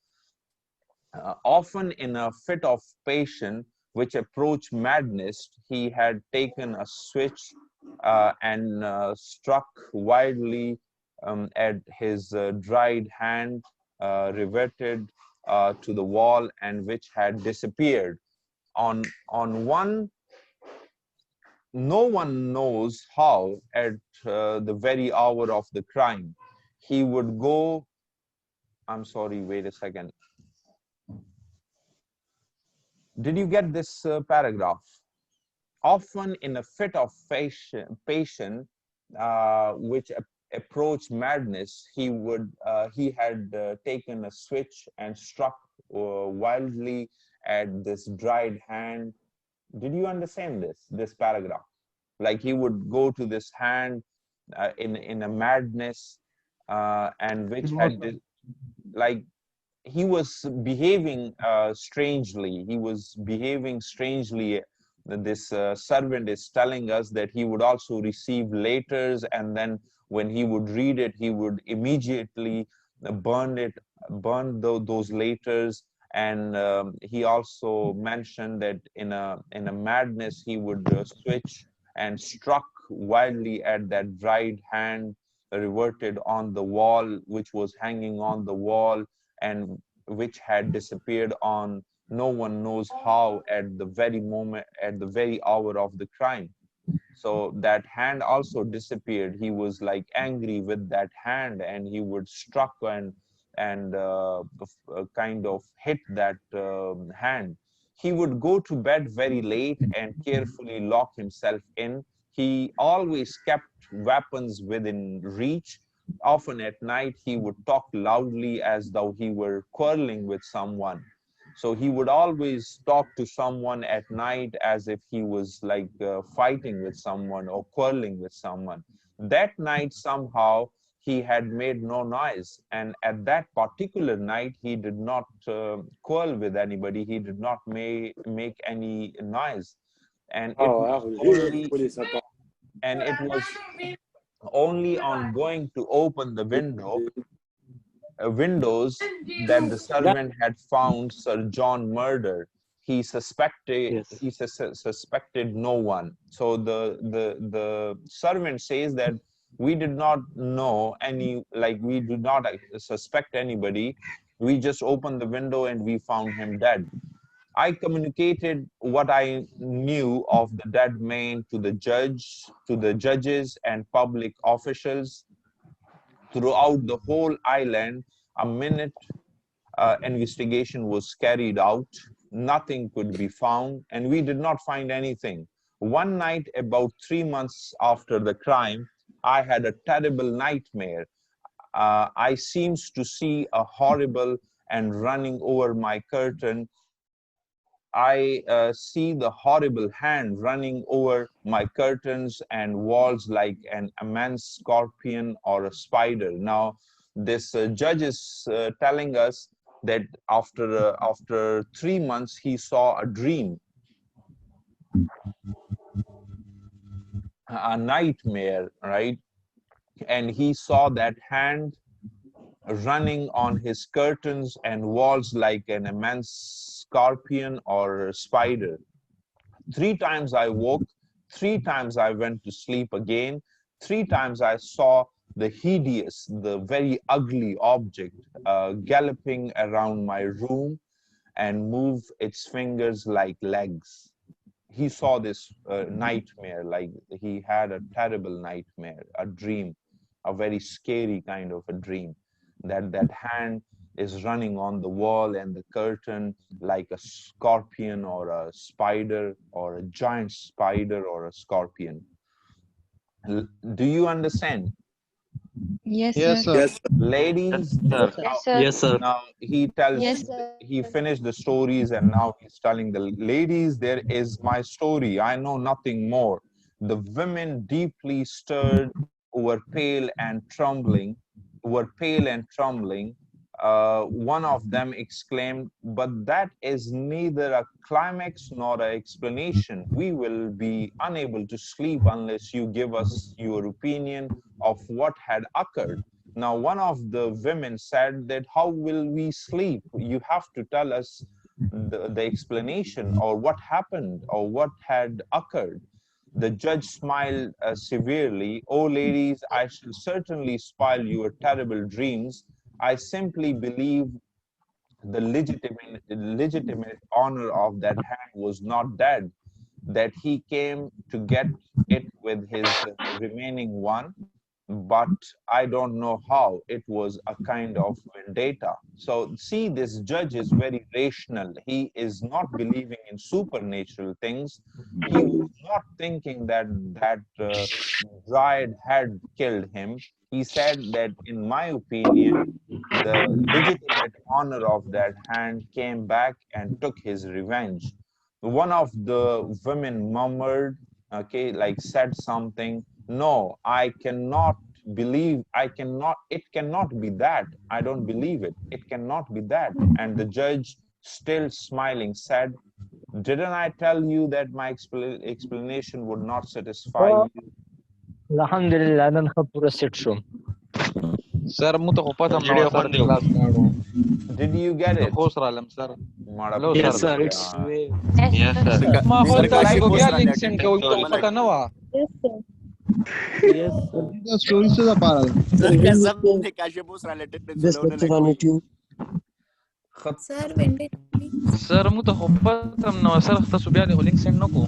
Often in a fit of passion which approached madness, he had taken a switch and struck wildly at his dried hand, riveted to the wall, and which had disappeared. On one, no one knows how, at the very hour of the crime, he would go. I'm sorry, wait a second. Did you get this paragraph? Often in a fit of passion, which approached madness, he had taken a switch and struck wildly at this dried hand. Did you understand this paragraph? Like he would go to this hand in a madness, and which had like he was behaving strangely. He was behaving strangely. This servant is telling us that he would also receive letters, and then when he would read it, he would immediately burn those letters. And he also mentioned that in a madness, he would switch and struck wildly at that dried hand, reverted on the wall, which was hanging on the wall, and which had disappeared on no one knows how at the very moment, at the very hour of the crime. So that hand also disappeared. He was like angry with that hand, and he would struck and kind of hit that hand. He would go to bed very late and carefully lock himself in. He always kept weapons within reach. Often at night, he would talk loudly as though he were quarreling with someone. So he would always talk to someone at night as if he was like fighting with someone or quarreling with someone. That night, somehow, he had made no noise. And at that particular night, he did not quarrel with anybody. He did not make any noise. And it was only on going to open the windows that the servant had found Sir John murdered. He suspected suspected no one. So the servant says that we did not know any, like we did not suspect anybody. We just opened the window and we found him dead. I communicated what I knew of the dead man to the judges and public officials. Throughout the whole island, a minute investigation was carried out. Nothing could be found, and we did not find anything. One night, about 3 months after the crime, I had a terrible nightmare. I seemed to see a horrible and running over my curtain. I see the horrible hand running over my curtains and walls like an immense scorpion or a spider. Now, this judge is telling us that after 3 months, he saw a dream, a nightmare, right? And he saw that hand running on his curtains and walls like an immense scorpion or spider. 3 times I woke, 3 times I went to sleep again, 3 times I saw the hideous, the very ugly object galloping around my room and move its fingers like legs. He saw this nightmare, like he had a terrible nightmare, a dream, a very scary kind of a dream, that hand is running on the wall and the curtain like a scorpion or a spider or a giant spider or a scorpion. Do you understand? Yes, Yes, sir. sir. Yes, sir. Ladies, Sir. Yes, sir. Yes, sir. now he tells, Yes, sir. he finished the stories and now he's telling the ladies, there is my story. I know nothing more. The women deeply stirred were pale and trembling, one of them exclaimed, but that is neither a climax nor an explanation. We will be unable to sleep unless you give us your opinion of what had occurred. Now, one of the women said that, how will we sleep? You have to tell us the explanation or what happened or what had occurred. The judge smiled severely. Oh, ladies, I shall certainly spoil your terrible dreams. I simply believe the legitimate owner of that hand was not dead, that he came to get it with his remaining one, but I don't know how. It was a kind of vendetta. So see, this judge is very rational. He is not believing in supernatural things. He was not thinking that Dryad had killed him. He said that, in my opinion, the legitimate owner of that hand came back and took his revenge. One of the women murmured, okay, like said something. No, I cannot believe, it cannot be that. I don't believe it. It cannot be that. And the judge, still smiling, said, didn't I tell you that my explanation would not satisfy you? Alhamdulillah, نن خبره سټ شو. سر مو ته خو پته نو جډې سر خور دیو. کلاس لاړو Did you get زه it? خوست رالم سر ماړه هلو Yes, سر sir. It's way. Yes, Yes, sir. sir. ما خو Sir, تاسو Kashi به post بیا را لینک لټ سند ټیک کوئ ټاک ته پته نه وه Yes, sir. دا سټوري څه لپاره ده Sir, قسم دې کاشي post را لټ پرنسپلونه لګوي. Sir, when did we? سر مو ته خو پته نو سر تاسو بیا د لینک سند نکو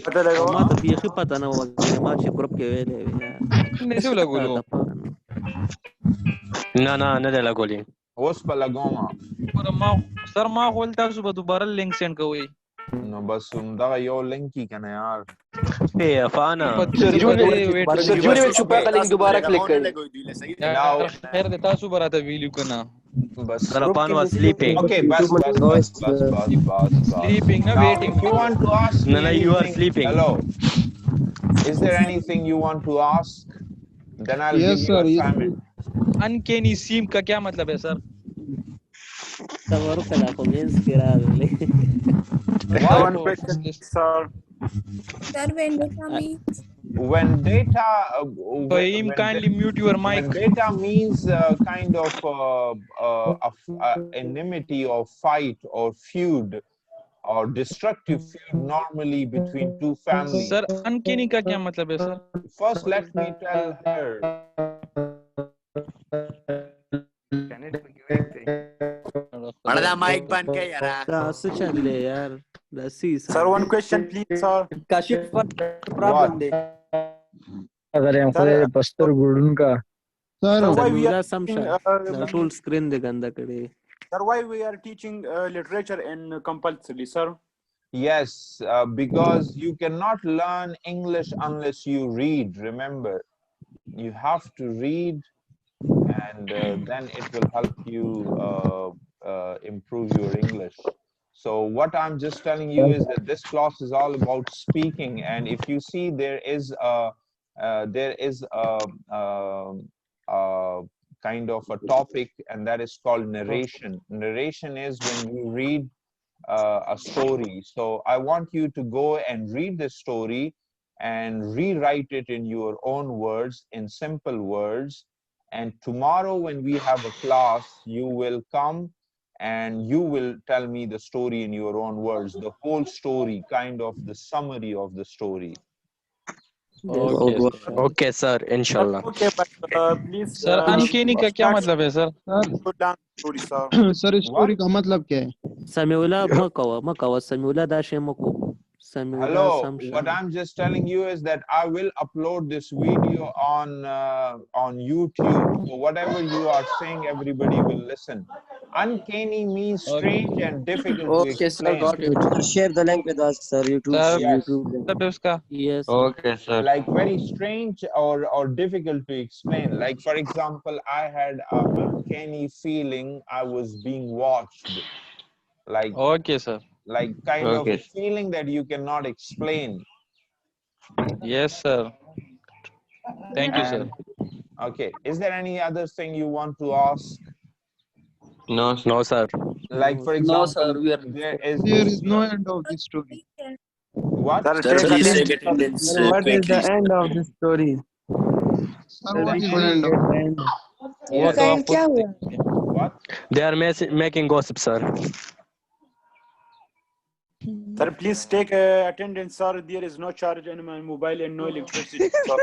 پته او ما لګاو. ته بیخي پته نه وه ما چې ګروپ کې ویلې وې یار. نه دی لګولو ته پته نه. نه دی لګولې. اوس په لګومه. ما سر ما خو تاسو به دوباره لینک سند کوئ نو بس همدغه یو لینک کی کنه یار. اے افانا. سر جونی ویل شو په لینک دوباره کلیک کړئ. Now, خیر د تاسو براته ویلیو کنه bus. Sir, upon was sleeping. Okay, bus. Sleeping, no Now, waiting. if you want to ask me No, you are anything, sleeping. hello. Is there anything you want to ask? Then I'll Yes, give you sir. assignment. Uncanny seem का क्या मतलब है sir? تبارک الله خو مینس کې راغلی. One question, sir. Sir, when data means? When data, Fahim, kindly mute your mic. when data means kind of enmity or fight or feud or destructive feud normally between two families. Sir, uncanny का क्या मतलब है sir? First, let me tell her. Madam, mic ban kya yara? دا څه چل دی یار دا سی Sir, one question, please, sir. کاشف پرابلم دی. اگر یم خو پستر ګړون کا. Sir, Sir, why we سمیولا are سم teaching, شه دا ټول سکرین دی ګنده کړی. sir, why we are teaching literature in compulsory, sir? Yes, because you cannot learn English unless you read. Remember, you have to read, and then it will help you improve your English. So what I'm just telling you is that this class is all about speaking, and if you see, there is a kind of a topic, and that is called narration. Narration is when you read a story. So I want you to go and read the story and rewrite it in your own words, in simple words. And tomorrow when we have a class, you will come and you will tell me the story in your own words, the whole story, kind of the summary of the story. Okay, sir, inshallah. Okay, but please. Sir, uncanny का क्या मतलब है sir? Story, sir. sir, story का मतलब क्या है? سمیولا مکوه سمیولا دا شی مکو. سمیولا Hello, سم what I'm just telling you is that I will upload this video on YouTube. So whatever you are saying, everybody will listen. Uncanny means strange and difficult to Okay, sir, explain. got it. Share the link with us, sir. Sir, Yes, YouTube link. Yes. Okay, sir. like very strange or difficult to explain. Like for example, I had a uncanny feeling I was being watched. Like okay, sir. kind of a Okay. feeling that you cannot explain. Yes, sir. Thank you, sir. And okay, is there any other thing you want to ask? No, No, sir. Like for No, sir. example, We are. there There is is no end of this story. what? Sir, Sir, take please attendance. take attendance quickly. Sir, The what is the end? end of it? वो Yes. तो आप खुद What? They are making gossip, sir. Sir, please take attendance, sir. There is no charge in my mobile and no electricity, sir.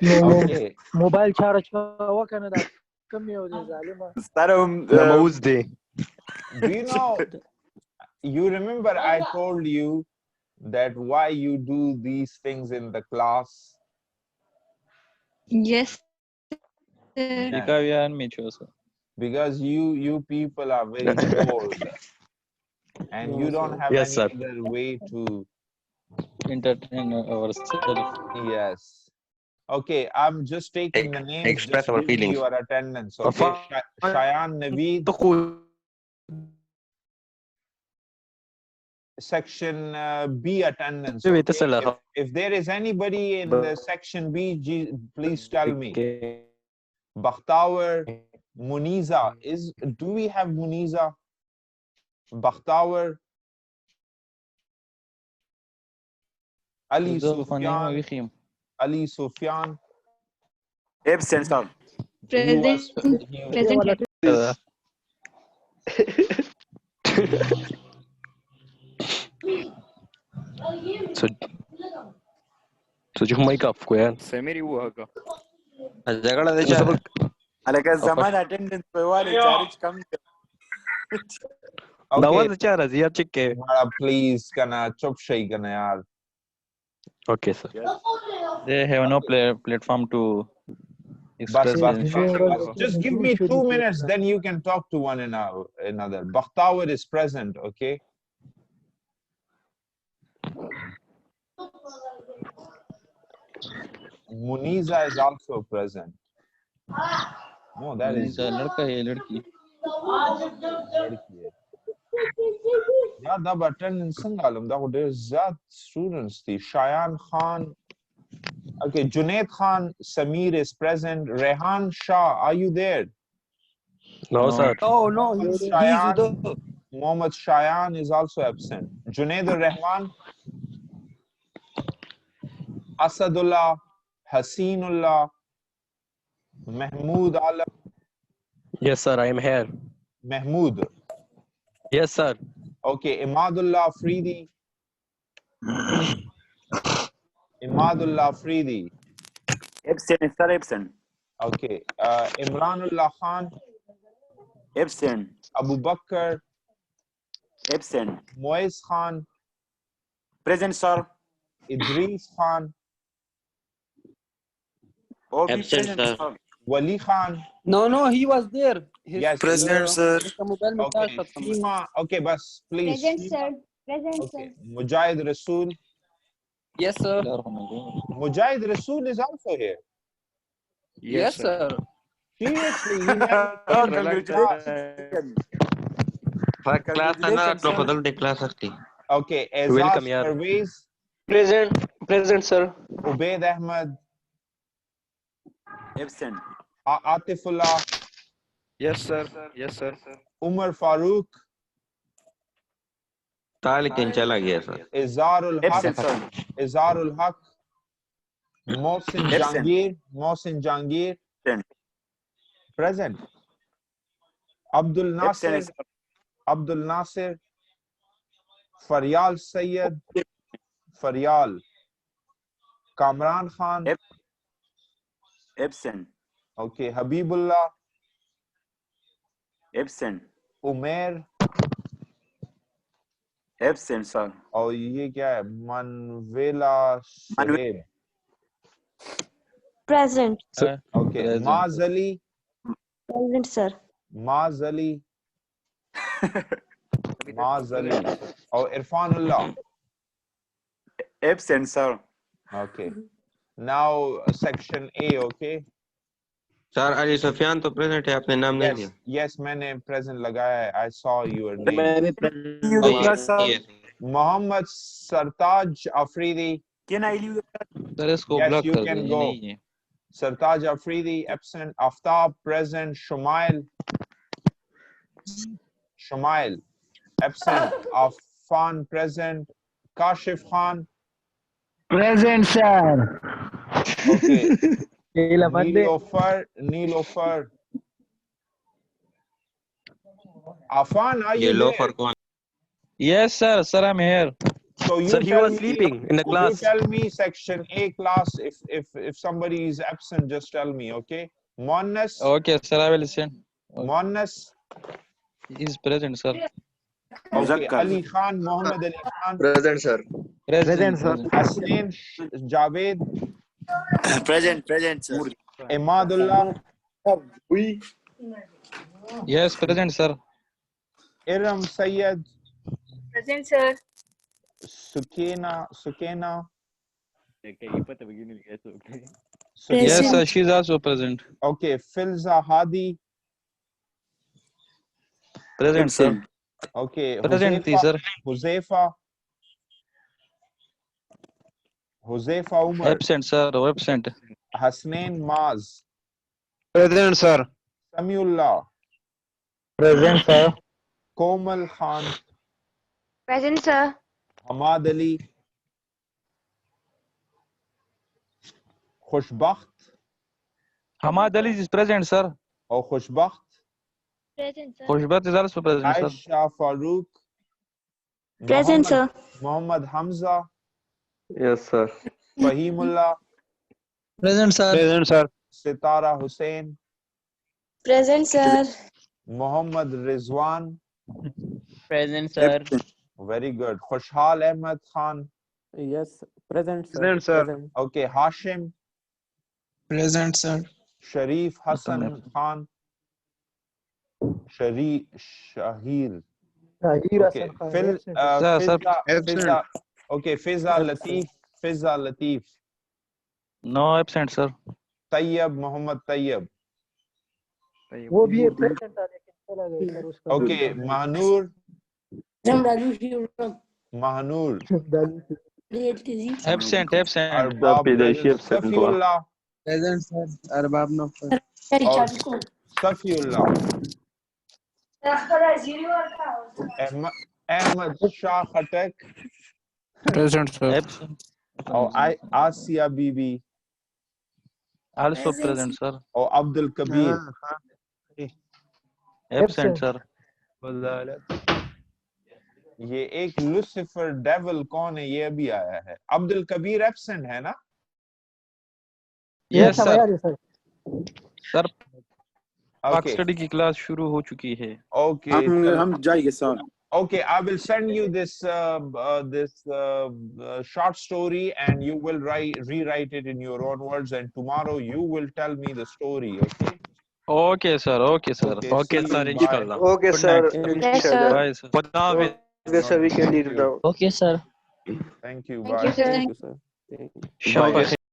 Okay. موبایل چارج کوه کنه دا کم یو دی ظالمه Sir, Namauz day. Do you know, you remember I told you that why you do these things in the class? Yes, sir. Because we are mature, sir. Because you people are very bored and you don't have Yes, any sir. other way to, Entertain ourselves. yes. Okay, I'm just taking the names, Express just our give me feelings. your attendance, okay? Shayan Naveed, section B attendance, Wait, okay? sir. If there is anybody in the section B, please tell me. Bakhtawer, Muniza, do we have Muniza? Bakhtawer, Ali Sufyan, Ali Sufyan. absent, sir. Present. So you make up, Quyan. سميري وهكا जगड़ा दे चाहे على زمان attendance पे वाले charge come. Okay, Chara, zia chikke. please, kana chup shay kana yaar. Okay, sir. They have no platform to Bas, express bas, their bas, feelings. bas. Just give me 2 minutes, then you can talk to one another. Bakhtawer is present, okay? Muniza is also present. No, that is लड़का है लड़की लड़की है. Yeah, da attendance संगालम da there's that students the Shayan Khan. Okay, Junaid Khan Samir is present. Rehan Shah, are you there? No, sir. Oh, no, Shayan, Mohammad Shayan is also absent. Junaid Rahman, Asadullah, Hasinullah, Mahmood Alam, Yes, sir. I am here. Mahmood. Yes, sir. Okay, Imadullah Fridi. Imadullah Fridi. Absent, sir, absent. Okay, Imranullah Khan. Absent. Abu Bakr. Absent. Moez Khan. Present, sir. Idris Khan. Oh, be Absent, present, sir. sir. Wali Khan. No, he was there. Yes, Present, sir. Okay, Seema. Okay, bus, please. Present, Seema. sir. Present, Okay, sir. Mujahid Rasool. Yes, sir. Mujahid Rasool is also here. Yes, sir. Seriously, he never came to class. Class था ना अपना बदल दे class सकती Okay, Azaz Welcome, yaar. Parvez, Present, sir. Ubaid Ahmed, Absent. Atifullah, Yes, sir. Yes, sir. Umar Farooq, लेकिन चला गया sir Izarul Haq, Absent, sir. Izarul Haq, Mohsin Absent. Jangir, Absent. present. Abdul Nasir, Absent, sir. Abdul Nasir, Faryal Sayyid, Faryal, Kamran Khan, Absent. okay, Habibullah, Absent. Umair, Absent, sir. और ये क्या है मनवेला Suhaib Present. Okay. Present. Mazali. Present, sir. Mazali. Mazali. Oh, Irfanullah. Absent, sir. Okay. Now section A. Okay. Sir Ali Sufiyan तो present है, आपने नाम नहीं Yes. लिया। Yes, मैंने present लगाया है. I saw your name. मैं भी present। Mohammad Sartaj Afridi. Can I leave? Sir इसको Yes, ब्लॉक you कर can दो, ये go. नहीं है। Sartaj Afridi absent. Aftab present. Shumail absent. Affan present. Kashif Khan. Present, sir. Okay. Neelofer. Affan, are ये you loafer there? कौन? Yes, sir. Sir, I'm here. So you Sir, he tell was me, sleeping in the you class. tell me section A class. If somebody is absent, just tell me, okay? Monas. Okay, sir. I will listen. Monas. He is present, sir. Okay. Ali Khan, Mohammed Ali Khan. Present, sir. Present, sir. Hasnain Javed. Present, sir. Imadullah. Yes, present, sir. Iram Sayyed. Present, sir. Sukena. Yes, sir. She is also present. Okay. Filza Hadi. Present, sir. Okay. Present, sir. Huzaifa Umar. Absent, sir. Absent. Hasnain Maz. Present, sir. Samiullah. Present, sir. Komal Khan. Present, sir. Hamad Ali. Khushbakht. Hamad Ali is present, sir. Or Khushbakht. Present, sir. Khushbat is also present, sir. Aisha Farooq. Present, sir. Muhammad Hamza. Yes, sir. Fahimullah. Present, sir. Present, sir. Sitara Hussain. Present, sir. Muhammad Rizwan. Present, sir. Very good. Khushhal Ahmed Khan. Yes, present, sir. Present, sir. Present. Okay. Hashim. Present, sir. Sharif Hassan Khan. Shahir. Okay. Fiza. Okay. Fiza Latif. No, absent, sir. Tayyab Muhammad Tayyab. वो भी present था लेकिन चला गया sir उसका। Okay. Mahnur. Absent. Arbab Safiullah. Present, sir. Arbab no. Safiullah. Ahmad Shah Khatak. Present, sir. Absent. Oh, Asia Bibi. Also present, sir. Oh, Abdul Kabir. Absent, sir. ये एक Lucifer devil कौन है, ये भी आया है. अब्दुल कबीर एब्सेंट है ना? Yes, sir. सर पाक Okay. स्टडी की क्लास शुरू हो चुकी है. Okay. हम जाएंगे sir. Okay, I will send you this short story, and you will rewrite it in your own words, and tomorrow you will tell me the story. Okay. Okay, sir. Okay, sir. Okay, see sir. you. Inshallah. Bye. Okay, Good sir. night. Yes, sir. Bye, sir. Okay, sir. We can leave now. Okay, sir. Thank you. Thank Bye. you, sir. Thank you, sir. Shabbat.